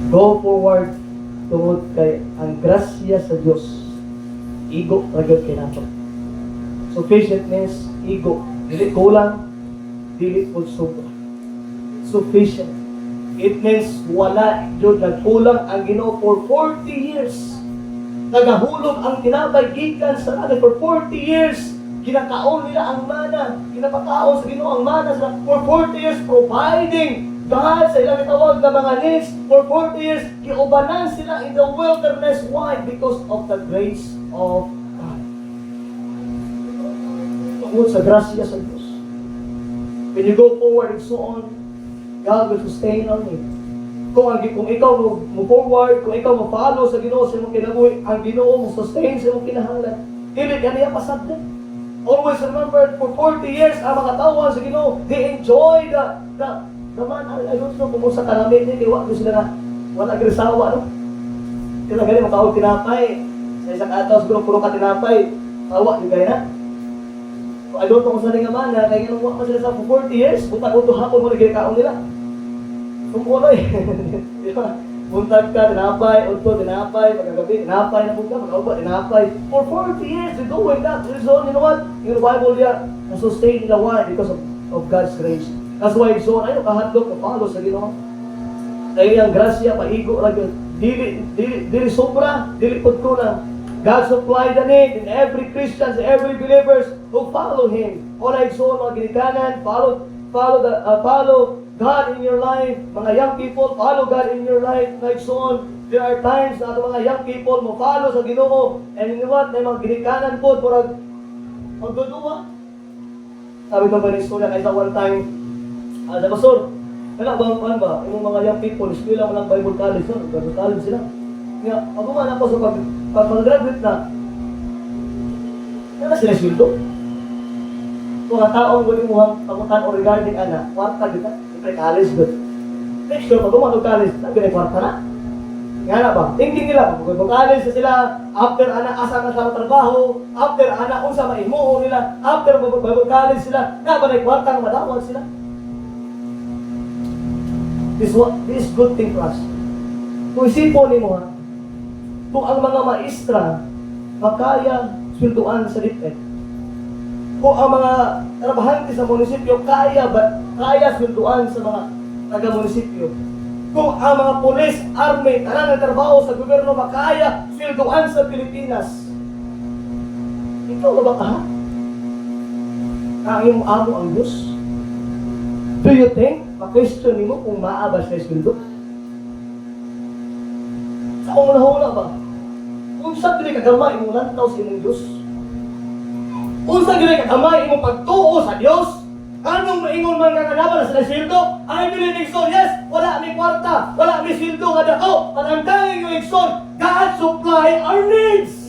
Go forward tungod kay ang grasya sa Dios igo ragod kay nato. Sufficientness, igo. Dili kulang, dili po sobra. Sufficient. It means wala jud nagkulang ang Ginoo for 40 years. Nagahulog ang tinapay gikan sa langit for 40 years. Kinakaon nila ang mana. Kinapakaon sa Ginoo ang mana for 40 years, providing God sa ilang itawag na mga needs. For 40 years, kiubanan sila in the wilderness. Why? Because of the grace of God. Tungkol sa grasya sa Diyos. When you go forward and so on, God will sustain on you. Kung ikaw mo forward, kung ikaw mo follow sa Ginoo sa imong kinabuhi, ang Ginoo mo sustain sa imong kinahanglan. Dili kaniya pasagdan. Always remember, for 40 years, ang mga tawhan sa Ginoo, they enjoy the man, I don't know kung sa kalamit niya, kaya wala sila na, wala agresawa, no? Kaya galing, makaog tinapay, sa isang ataw, siguro puro ka tinapay, tawa, di kaya na? I don't know kung saan nga man, kaya nga nung wala sila sa 40 years, buntag-unto hapon mo, nagkikaon nila. Kumulo eh. Di ba? Buntag ka, tinapay, unto, tinapay, magagabi, tinapay na punta, mag-auba, tinapay. For 40 years, they're doing that. You know what? Yung Bible niya, na-sustain nila why? Because of God's grace. That's why so ayo kahatlok na follow sa Ginoo. Kaya ang grasya paigo ra gyud. Dili sobra, dili pud kulang. God supply the need in every Christian, every believers who follow Him. All like so mga ginikanan, follow God in your life. Mga young people, follow God in your life. Like so on, there are times na mga young people mo follow sa Ginoo. And you know what? May mga ginikanan po murag magduduwa. Sabi ko ba ng istorya, kaysa one time, the pastor, wala bang ba, yung mga young people, eskwela mo ng Bible College, no? Bible College sila. Kaya, pagkuman ako sa pag-graduate na, wala sila sweldo. Kung ang taong guling mo ang pagutan o regarding ana, kwarta kita, siyempre college good. Make sure, pagkuman o college, nagpinay kwarta na. Nga na ba? Thinking nila, mag-college na sila, after ana asa ka sa trabaho, after ana unsa maimuho nila, after mag-college sila, nga ba na kwarta ng madawal sila? This is good thing for us. Kung isipon ni mo ha, kung ang mga maestra makaya sweldoan sa DepEd, kung ang mga trabahante sa munisipyo kaya sweldoan sa mga taga-munisipyo, kung ang mga police, army, tanan ng trabaho sa gobyerno makaya sweldoan sa Pilipinas, ikaw ba ka ha? Kain mo amo ang Diyos? Do you think, ma-question mo kung maabas na sweldo? Sa una-una ba? Kung sa dili kagamay mo lantaw sa imong Diyos, kung sa dili kagamay imong pagtuo sa Diyos, anong maingon man kakalaban sa sweldo? I believe in son, yes, wala may kwarta, wala may sweldo nga dako, panandangin yung son, God supply our needs.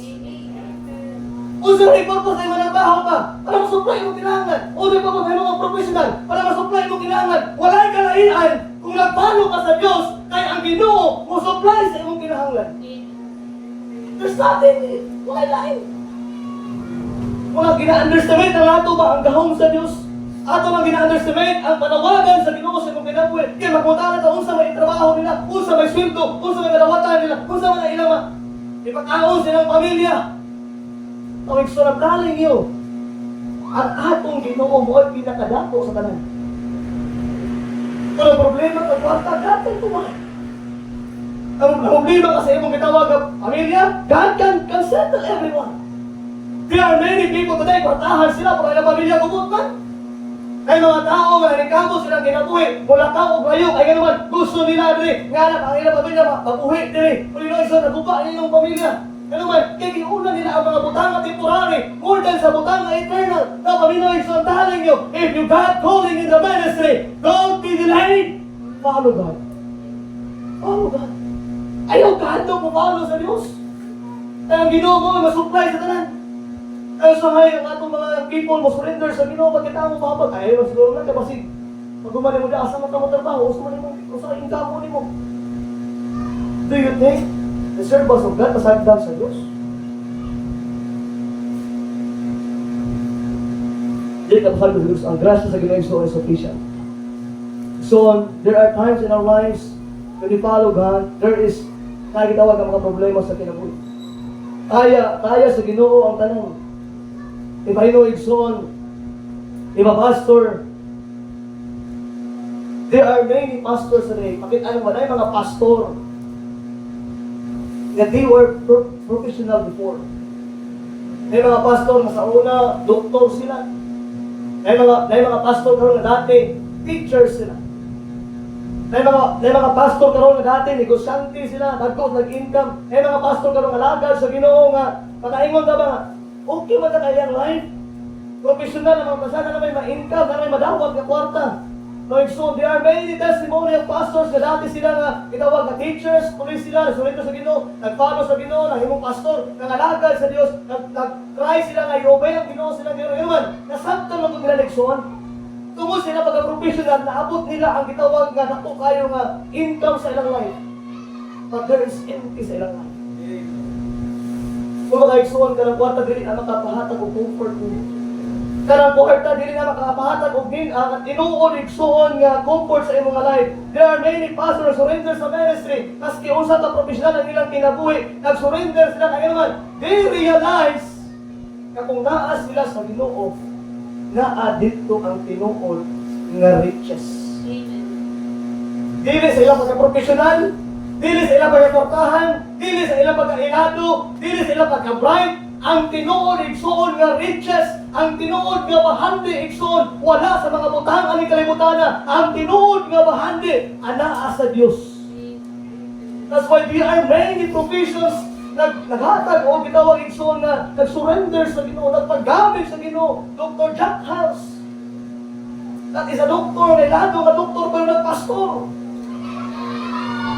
Kung sa may purpose ay managbaho ka, para ma-supply mo kailangan. O di pa kung may mga professional, para ma-supply mo kailangan. Wala'y kalainan kung nagpalo ka sa Diyos, kaya ang Ginoo mo supply sa imong kinahanglan. There's nothing, wala'y lain. Wala gina-underestimate ang ato ba ang gahong sa Diyos? Ato lang gina-underestimate ang panawagan sa Ginoo sa imong kinabuhi. Kaya magpunta sa unsa may trabaho nila, unsa may sweldo, unsa may kalawatan nila, unsa man ang ilang ipag-aon silang pamilya. Ang ekstra galing niyo. Ang atong Ginoo mo ay pinakadako sa tanan. Kung ang problema ng kwarta, dapat tumahan. Ang problema kasi imong gitawag ang pamilya, God can settle everyone. There are many people today, kwartahan sila para ilang pamilya kumot man. Ay mga tao nga nagkamo silang kinabuhi, mula tao o bayok, ay naman gusto nila rin. Nga na, ang ilang pamilya mabuhi din. Kung ino isa, nagupa ang inyong pamilya. Ano man, kaya giuna nila ang mga butanga temporary, more than sa butanga eternal. Na pamilya isang tahaling nyo, if you got calling in the ministry, don't be delayed. Follow God. Follow God. Ayaw God daw pumalo sa Diyos. Kaya ang Ginoo mo ay masupply sa tanan. Kaya sa ngayon, ang atong mga people mo surrender sa Ginoo, pagkita mo mabag, ay mas siguro lang kasi pag gumali mo dyan, asa mo trabaho, usa ang income mo ni mo. Do you think the service of God masagdag sa Diyos? Hindi ka masagdag sa Diyos. Ang grasya sa Ginoo is sufficient. So, there are times in our lives when we follow God, there is nagitawag ang mga problema sa kinabuhi. Kaya sa Ginoo ang tanong. Iba Igsoon, iba pastor. There are many pastors today. Ano ba na yung mga pastor that they were professional before. May mga pastor na sa una, doktor sila. May mga pastor karon na dati, teachers sila. May mga pastor karon na dati, negosyante sila, nag-income. May mga pastor karon na lagad sa Ginoo nga, pakaingon ka ba nga, okay man na kayang life. Professional na mga pasana na may ma-income, na may madawag na kwarta. No, so there are many testimony of pastors na dati sila nga itawag na teachers, police sila, nasulit sa Ginoo, nag-follow sa Ginoo, nahimong pastor, nangalagad sa Dios, nag-try sila nga i-obey ang Ginoo sila Ginoo. Ano man, nasabtan lang kung nila leksyon. Tumo sila pagka-professional, naabot nila ang gitawag nga naku kayo nga income sa ilang life. But there is empty sa ilang life. Kung makaigsuon ka ng kwarta, dili na makapahatag o comfort mo. Karang kwarta, dili na makapahatag o tinuod igsuon nga comfort sa imong life. There are many pastors surrender sa ministry. Maski unsa ka professional ang ilang kinabuhi, nag-surrender sila kaya naman. They realize na kung naa sila sa Ginoo, naa dito ang tinuod nga riches. Dili sa ilang pagka-professional, dili sa ilang pagka-portahan, dili sa ilang pagka-ilado, dili sa ilang pagka-bright, ang tinuod igsuon nga riches, ang tinuod nga bahandi igsuon, wala sa mga butang ani kalibutana, ang tinuod nga bahandi anaa sa Dios. That's why there are many professions naghatag o gitawag igsuon nga nag-surrender sa Ginoo, nagpagamit sa Ginoo. Dr. Jack House, At isa doktor, may lado nga doktor pero nagpastor.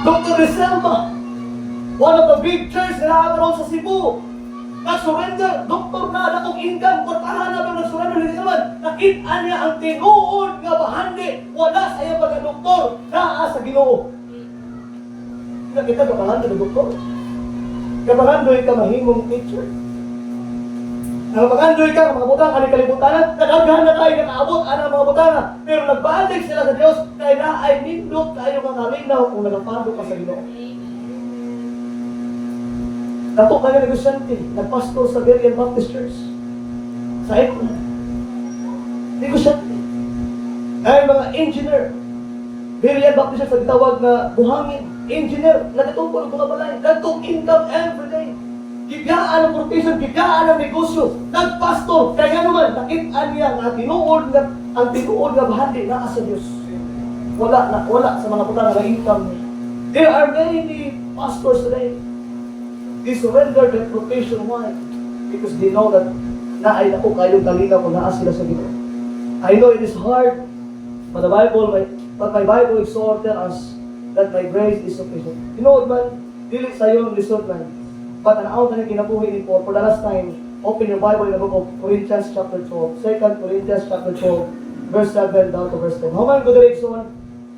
Dr. Reselma, one of the big church na nakakaroon sa Cebu. Nag-surrender, doktor na akong income, kortahan na pero nag-surrender hindi naman. Nakita niya ang tinuod nga bahandi, wala sa iyang pagka-doktor, naa sa Ginoo. Nakita ka bahandi ng doktor. Kabahandoy ka mahimong teacher. Nakabahandoy ka, mga butang, ano kalibutan, nagaghan na tayo, nakaabot, ano mga butang, pero nagbahandig sila sa Diyos, kaya na ay nindot tayo makalinaw kung nagapando ka sa Ginoo. Dato kami negosyante, nagpastor sa Berean Baptist Church. Sa Ekman. Negosyante. Ay mga engineer. Berean Baptist Church, nagtawag na buhangin. Engineer, nagtutulog ng mga balay. Nagtong income everyday. Giglaan ang profession, giglaan ang negosyo. Nagpastor. Kaya naman, nakita niya ang tinuod nga bahandi na sa Diyos. Wala sa mga putang na income. There are many pastors today. They surrender their profession. Why? Because they know that naay ako kayong kalina kung naa sila sa Ginoo. I know it is hard, but my Bible is so tell us that my grace is sufficient. You know what man? Dili sa yung lisod man. But an out na kinabuhi ni Paul, for the last time, open your Bible in the book of Corinthians chapter 12. 2 Corinthians chapter 12, verse 7 down to verse 10. How man go the on?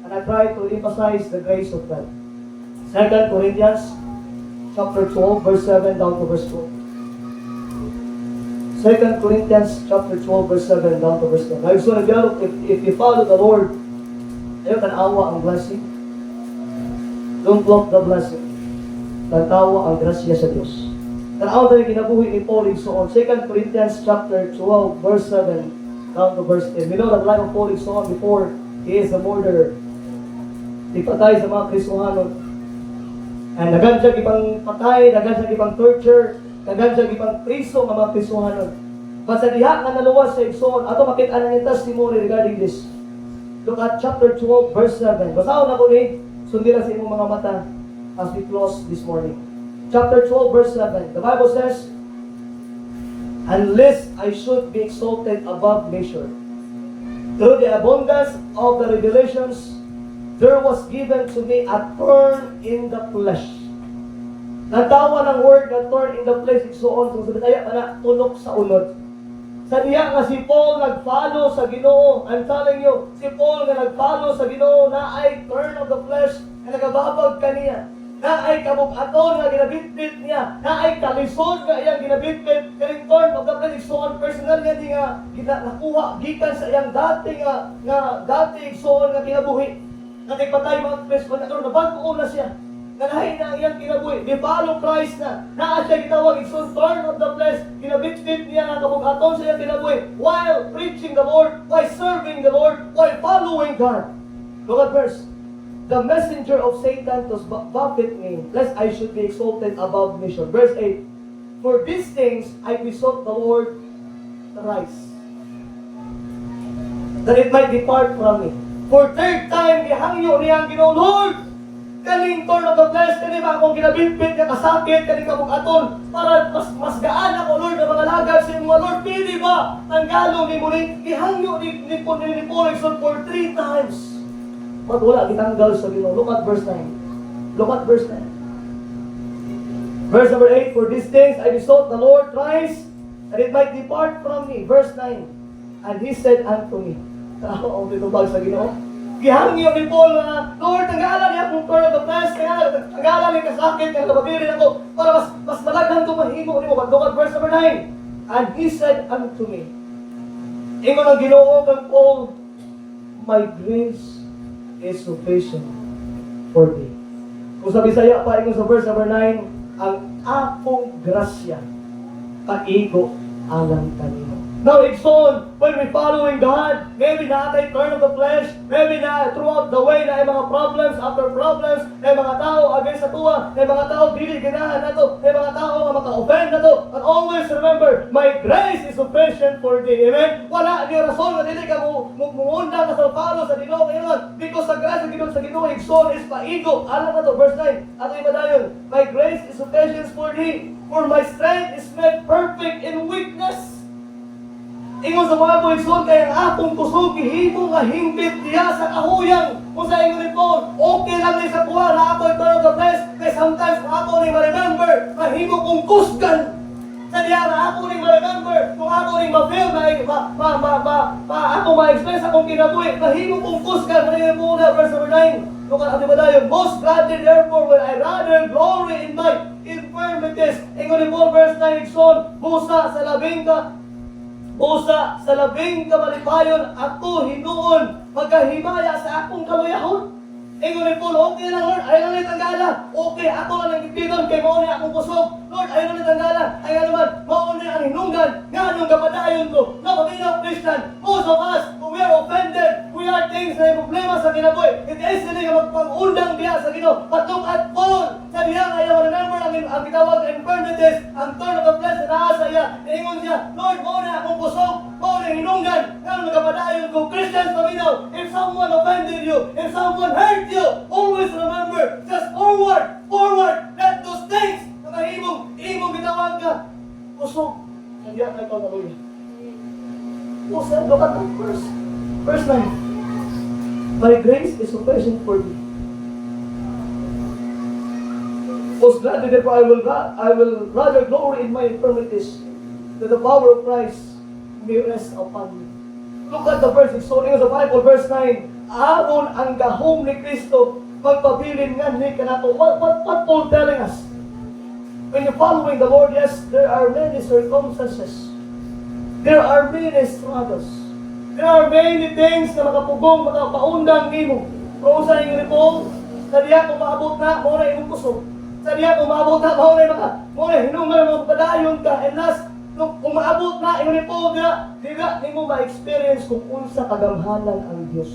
And I try to emphasize the grace of God. 2 Corinthians chapter 12, verse 7 down to verse 12. 2 Corinthians chapter 12, verse 7 down to verse 10. Now, so if you follow the Lord, ayaw tanawa ang blessing. Don't block the blessing. Tanawa ang grasya sa Diyos. Tanawa na kinabuhi ni Paul so on. 2 Corinthians chapter 12, verse 7 down to verse 10. We know that life of Paul is so on before he is a murderer. Ipatay sa mga Kristohanon. And nagan siya ipang patay, nagan siya ipang torture, nagan siya ipang priso ng mga Kristohanon. Basta diha nga naluwas sa igsoon, ato makita na yung testimony regarding this. Look at chapter 12, verse 7. Basahon ako ni, sundin sa imong mga mata as we close this morning. Chapter 12, verse 7. The Bible says, unless I should be exalted above measure, through the abundance of the revelations, there was given to me a thorn in the flesh. Natawa ng word na thorn in the flesh, igsoon, kung sabi tayo, tunok sa unod. Sa diya nga si Paul nag-follow sa Ginoo. I'm telling you, si Paul nga nag-follow sa Ginoo na ay thorn of the flesh na nagababag kaniya. Na ay kabukaton nga ginabitbit niya. Na ay kalisod nga iyang ginabitbit. Kaling thorn of the flesh, igsoon, personal niya di nga nakuha, gikan sa iyang dati igsoon nga kinabuhi. Natigpatay mga Kristo na karon nabago na siya. Nanahay na ang iyang kinabuhi. Di follow Christ na. Naa siya gitawag igsoon thorn of the flesh. Kinabitbit niya nga kabukaton sa iyang kinabuhi while preaching the Lord, while serving the Lord, while following God. Look at verse. The messenger of Satan to buffet me, lest I should be exalted above measure. Verse 8. For these things I besought the Lord thrice, that it might depart from me. For third time, gihangyo niya ang Ginoo, Lord, kaning thorn of the flesh, kani ba akong ginabitbit nga kasakit, kaning kabukaton, para mas gaan ako, Lord, na mga lagad sa mga Lord, pili ba ang galong ni Muni, gihangyo ni Paul for 3 times. But wala, gitanggal sa Ginoo. Look at verse 9. Look at verse 9. Verse number 8, for these things I besought the Lord thrice, that it might depart from me. Verse 9, and he said unto me, ang tinubag sa Ginoo. Gihangyo ni Paul na, Lord, tanggalan niya kung thorn of the flesh, tanggalan niya kasakit, kaya nabatirin ako, para mas malaghan ito mahimo ni mo. But look at verse number 9. And he said unto me, ingon ang Ginoo kang Paul, my grace is sufficient for thee. Kung sa Bisaya pa, ingon sa verse number 9, ang akong grasya, kaigo alang kanino. Now, it's on, when we following God, maybe na tayo turn of the flesh, maybe na throughout the way na ay mga problems after problems, ay mga tao against sa tuwa, ay mga tao dili ganahan na to, ay mga tao nga maka-offend na to. But always remember, my grace is sufficient for thee. Amen? Wala ni rason na dili ka mumunda ka sa follow sa Ginoo ngayon. Because sa grace sa Ginoo, igsoon is paigo. Alam na to, verse 9. Ato imadayon, my grace is sufficient for thee, for my strength is made perfect in weakness. Ingon sa mga pulikson, kaya ang akong kusog, gihimo nga himpit diya sa kahuyang. Kung sa ingon ni Paul, okay lang ni sa kuha na ako ito the best. Kaya sometimes kung ako ni ma-remember, mahimo kong kusgan. Sa diya na ako ni ma-remember, kung ako ni ma-feel na ako ma-express akong kinabuhi, mahimo kong kusgan. Maningin mo na, verse number 9. Look at ba tayo? Most gladly therefore will I rather glory in my infirmities. Ingon ni Paul, verse 9, Ikson, busa sa labing kamalipayon ako hinuon magkahimaya sa akong kaluyahon. Ingon ni Paul, okay lang Lord, ayaw lang itanggala. Okay, ako lang nagtitignon kay mauni akong kusog. Lord, ayaw lang itanggala. Ayaw naman, mauni ang hinunggan. Nga nung kapadayon ko, na pag-inaw Christian, most of us, when we are offended, we are things na yung problema sa kinabuhi. It is hindi ka magpag-undang diya sa Ginoo. But look at Paul, sa diya ayaw remember ang kitawag na infirmities, ang turn of the flesh na naasa iya. Ingon siya, Lord, mauni akong kusog, mauni ang hinunggan. Nga nung kapadayon ko, Christians, paminaw, if someone offended you, if someone hurt you, always remember, just forward, let those things na imong gitawag ka. Kusog, hindi ang ikaw na luya. Kusog, look at that verse 9. My grace is sufficient for thee. Most gladly therefore I will rather glory in my infirmities, that the power of Christ may rest upon me. Look at the verse, it's so in the Bible, verse 9. Aron ang gahom ni Kristo magpabilin nga ni kanato. What Paul telling us? When you're following the Lord, yes, there are many circumstances. There are many struggles. There are many things na makapugong, makapaundang nimo. Kung sa inyo ni Paul, sa diya kung maabot na, mo na imong kusog. Sa diya kung maabot na, mo na hinungan mo padayon ka. And last, kung maabot na, ingon ni Paul, diga nimo ma-experience kung unsa kagamhanan ang Diyos.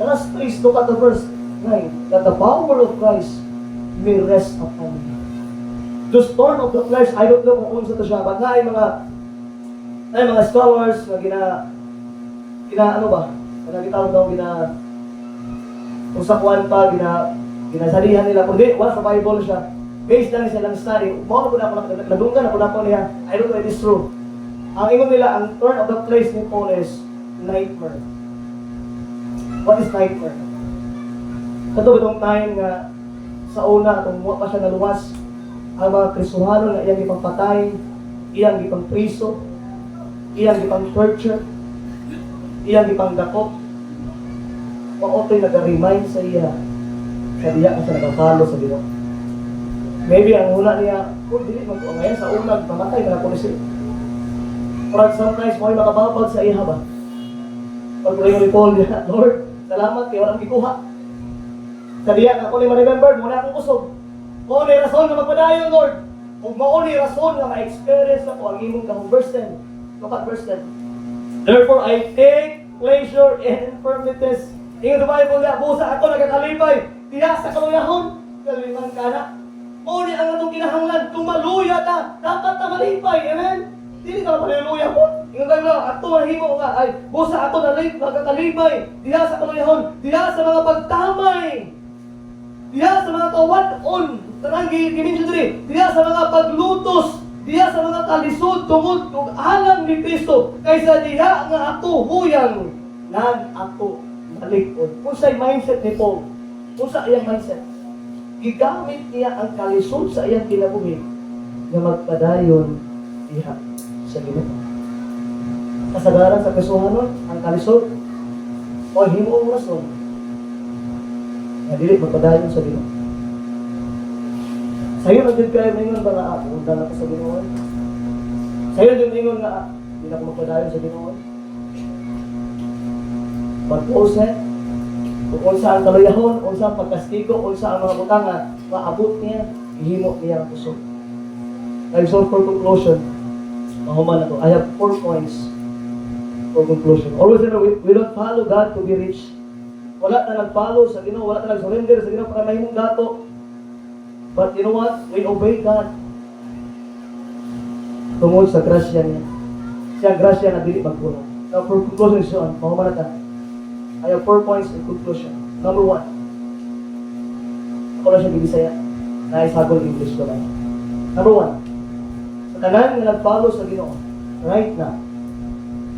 Let us please look at the verse 9, that the power of Christ may rest upon you. The thorn of the flesh, I don't know kung unsa to siya, but na mga scholars na ano ba? Gitawag daw kung sa kuwan pa, ginasalihan nila. Kundi, wala sa Bible siya. Based lang silang study. Mawala ko na ako, nadunggan ako na po niya. I don't know if it is true. Ang ingon nila, ang thorn of the flesh ni Paul is nightmare. What is nightmare? Kato ba itong time nga sa una, itong muwa pa siya naluwas, ang mga Kristohano na iyang ipangpatay, iyang ipangpriso, iyang ipang-torture, iyang ipangdakop, maoto'y nag-remind sa iya, sa diya kasi nagpapalo sa Ginoo. Maybe ang una niya, kung dili ngayon sa unag, mamatay na ako siya. Or sometimes, mo'y makababag sa iya ba? Pag rin ni Paul niya, Lord, salamat kayo, walang gikuha. Sa diya, ako ni ma-remember, muna akong kusog. Mao ni rason na magpadayon, Lord. Kung mao ni rason na ma-experience na ko ang imong kahong verse 10. Look at verse 10. Therefore, I take pleasure in infirmities. Ingon sa Bible niya, busa ako nagkakalipay. Diya sa kaluyahon, kaliman ka na. Mao ni ang atong kinahanglan, kung maluya ta, dapat na malipay. Amen? Dili ka maluya po. Ingon tayo na, ato mahimo nga, ay, busa ako nagkakalipay. Diya sa kaluyahon, diya sa mga pagtamay. Diya sa mga kawaton, tanang giminsan diri, diya sa mga paglutos, diya sa mga kalisod tungod ug alang ni Kristo, kaysa diya nga ako huyang nag ako malig-on. Unsay mindset ni Paul? Unsa iyang mindset? Gigamit niya ang kalisod sa iyang kinabuhi nga magpadayon diha sa Ginoo. Kasagaran sa kasuhanon ang kalisod o himuong rason nga dili magpadayon sa Ginoo. Sayo na din kayo ningon ba nga punta na ko sa Ginoo? Sayo din ningon nga di na ko magpadayon sa Ginoo. Pag-Paul said, kung unsa ang kaluyahon, unsa ang pagkastigo, unsa ang mga butang nga maabot niya, ihimo niya ang puso. And so for conclusion, mahuman na to. I have 4 points for conclusion. Always remember, we don't follow God to be rich. Wala na nag-follow sa Ginoo, wala na nag-surrender sa Ginoo para mahimong dato. But you know what? We obey God tungod sa grasya niya. Siya grasya na dili magkulang. Now for conclusion is yun, mahuman na ta. I have 4 points in conclusion. Number 1. Ako lang siya bibisaya. Naisagol English ko lang. Number 1. Sa tanan nga nag-follow sa Ginoo, right now,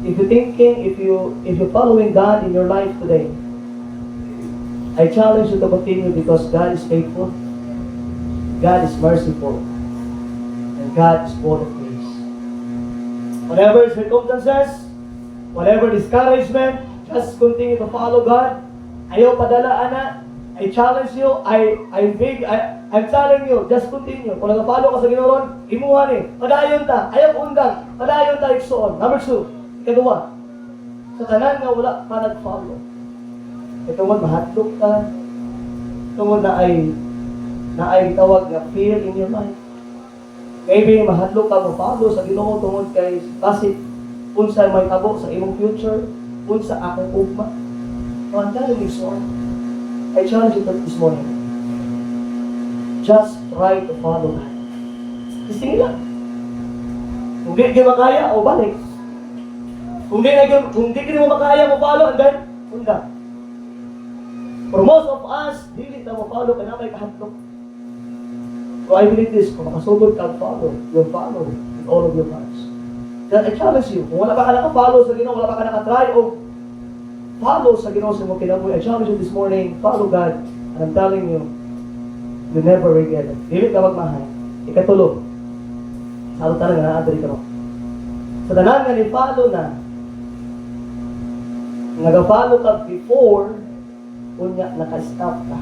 If you're thinking, if you're following God in your life today, I challenge you to continue because God is faithful, God is merciful, and God is full of grace. Whatever circumstances, whatever discouragement, just continue to follow God. Ayaw padala, ana. I challenge you, I'm telling you, just continue. Kung nag-follow ka sa Ginoo, imuha ni. Padayon ta, ayaw undang, padayon ta igsuon. Number 2, ikaduha. Sa tanan nga wala pa nag-follow. Ito mo mahadlok ka. Ito mo na ay tawag na fear in your mind. Maybe mahadlok ka mo follow sa Ginoo tungod kay basit unsa may tabo sa imong future, unsa akong ugma. So I'm telling you, so I challenge you this morning. Just try to follow God. Sige lang. Kung di makaya, o balik. Kung di mo makaya, mo follow, and then, unda. For most of us, dili na mo follow, kaya may kahatlok. So I believe this, kung makasugod ka, you'll follow with all of your hearts. Then I challenge you, kung wala pa ka naka-follow sa Ginoo, wala pa ka naka-try, o follow sa Ginoo sa mga kinabuhi. I challenge you this morning, follow God. And I'm telling you, you never regret it. Dili ka magmahay. Ikatulog. Sa ato talaga na adri ka no. Sa tanan nga ni-follow na, nag-follow ka before, unya naka-stop ka.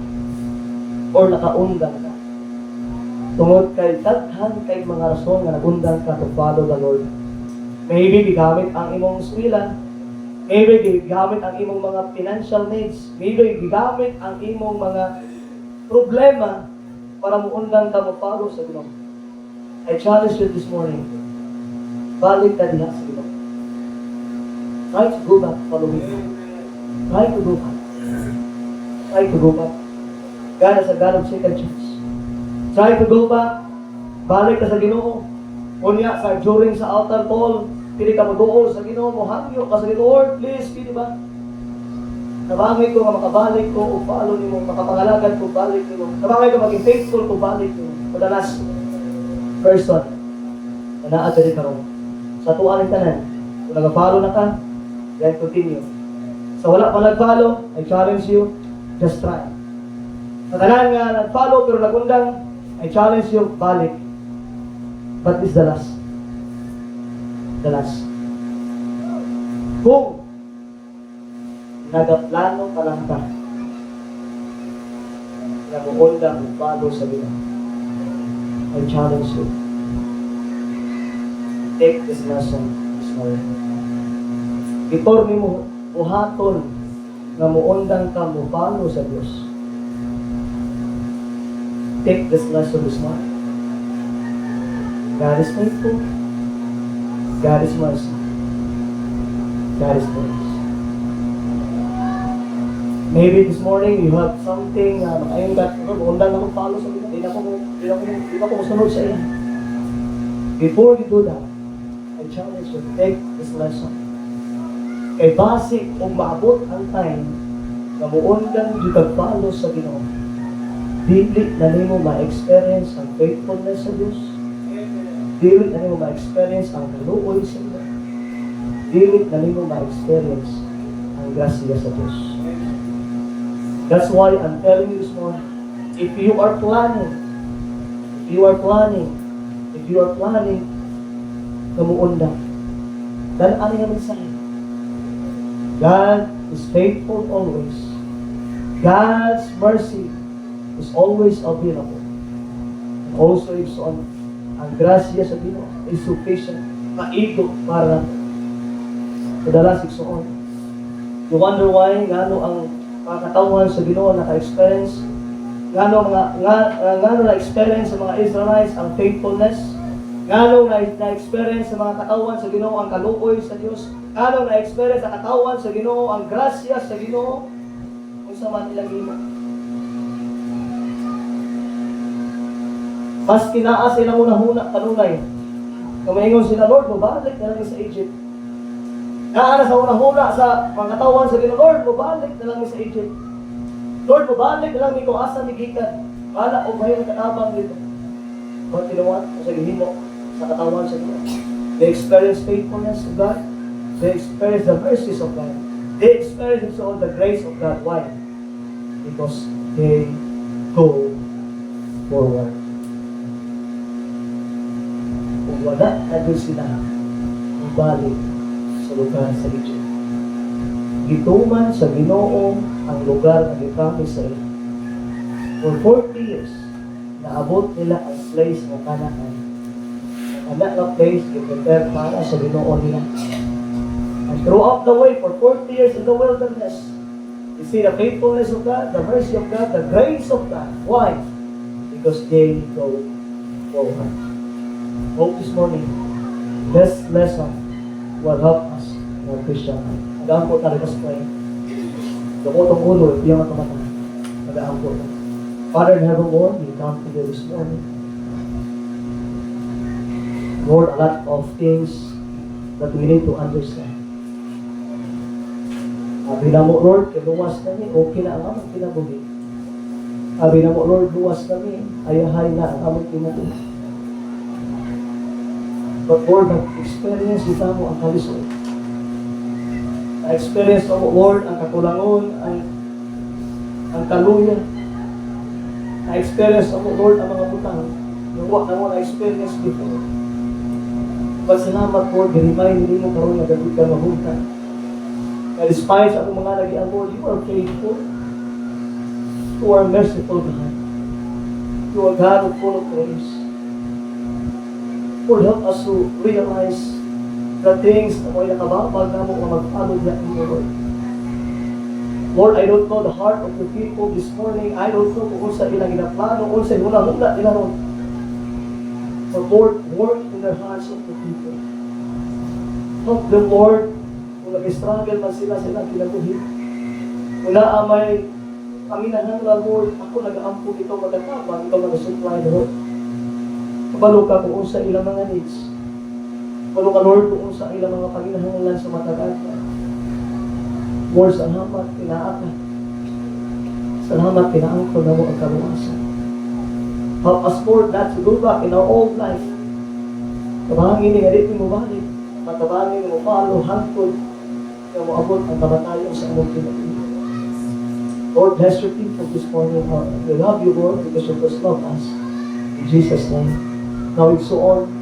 Or naka-undang ka. Tungod kay daghan kay mga rason nga nag-undang ka to follow the Lord. Maybe gigamit ang imong eskwela. Maybe gigamit ang imong mga financial needs. Maybe gigamit ang imong mga problema para muundang ka mo-follow sa Ginoo. I challenge you this morning. Balik ka diha sa Ginoo. Try to go back, follow me. Try to go back. Try to go back. God is a God of second chance. Try to go back. Balik ka sa Ginoo. Unya sa during sa altar call, pili ka mag-uol sa Ginoo mo, hangyo ka sa Ginoo, Lord, please, pili ba? Nabangay ko nga makabalik ko o follow nimo, makapangalagan ko balik nimo. Nabangay ko maging faithful ko balik nimo. For the last person na naadali ka ron. Sa tuwan ng tanan, kung nag-follow na ka, then continue. Sa wala pa nag-follow, I challenge you, just try. Sa tanan nga nag-follow pero nagundang, I challenge you, balik. But this is the last. The last. Kung nagaplano ka lang ka na muundang follow sa Ginoo, I challenge you. Take this lesson this morning. Before mo buhaton na muundang ka mo follow sa Diyos, take this lesson this morning. God is faithful. God is mercy. God is grace. Maybe this morning you have something ayun ka, muundang ako follow sa Ginoo. Di na ko masunod sa iya. Before you do that, I challenge you to take this lesson. Kay basic kung maabot ang time na muundang you can follow sa Ginoo, dili na nimo ma-experience ang faithfulness sa Diyos. Dili na nimo ma-experience ang kaluoy sa Diyos. Dili na nimo ma-experience ang grasya sa Diyos. That's why I'm telling you this morning, if you are planning kamuunda, dan ano yung mensahe? God is faithful always. God's mercy is always available. And also, it's on ang grasya sa Ginoo is sufficient, maigo para natin. Kadalas igsuon. You wonder why ngano ang katawan sa Ginoo naka-experience, ngano na-experience sa mga Israelites ang faithfulness, ngano na-experience sa mga katawan sa Ginoo ang kaluoy sa Dios, ngano na-experience sa katawan sa Ginoo ang grasya sa Ginoo unsa man ilang himo. Mas kinaas ilang unahuna kanunay. Kumaingon sila, Lord, mabalik na lang sa Egypt. Naana sa unahuna sa mga katawan sa Ginoo, Lord, mabalik na lang sa Egypt. Lord, mabalik na lang ni ko asa ni gikan. Wala o bayo katabang dito. But you know what? Sa gihimo sa katawan sa Ginoo. They experience faithfulness of God. They experience the mercies of God. They experience all the grace of God. Why? Because they go forward. Kung wala na doon sila, balik sa lugar sa Egypt. Gituman sa Ginoo ang lugar na gipromise sa ila. For 40 years, naabot nila ang place ng Canaan. Ang anak na place, i-prepare para sa Ginoo nila. And throughout the way, for 40 years in the wilderness, you see the faithfulness of God, the mercy of God, the grace of God. Why? Because they go forward. Hope this morning, this lesson will help us in our Christian life. Mag-aampo tayo sa pray. Dumutong ulo, iyong matumata. Mag-aampo tayo. Father in heaven, Lord, we come to you this morning. Lord, a lot of things that we need to understand. Sabi na mo, Lord, luwas kami, okay na ang aming kinabuhi. Sabi na mo, Lord, luwas kami, ayahay na ang aming kinabuhi. But Lord, nag-experience kita mo ang kalisod. Na-experience mo, Lord, ang kakulangon, ang kaluyan. Na-experience mo, Lord, ang mga butang. Yung wak na mo na-experience before. But salamat, Lord, remind mo karoon na gabit ka mahunta. Na despite sa mga nagian, Lord, you are faithful. You are merciful, God. You are God of full of grace. Lord, help us to realize the things na may nakababag na mo na mag-follow niya in your word. Lord, I don't know the heart of the people this morning. I don't know kung sa ilang ginaplano, kung sa hula-hula nila ron. But Lord, work in the hearts of the people. Help them, Lord, kung nag-struggle man sila kinabuhi. Kung naamay kami na nangla, Lord, ako nag-aampo ito magkatabang, ikaw nag-supply, Lord. Kabalo ka kung sa ilang mga needs. Kabalo ka, Lord, kung sa ilang mga paghinahanglan sa matagal. Lord, salamat, pinaakat. Salamat, pinaangkol na mo ang kaluwasan. Help us, Lord, not to go back in our old life. Tabangin ni Galit mo balik. Matabangin mo follow, hangkod. Kaya mo abot ang kamatayon sa among kinabuhi. Lord, bless your people this morning. We love you, Lord, because you first love us. In Jesus' name. Now it's so on.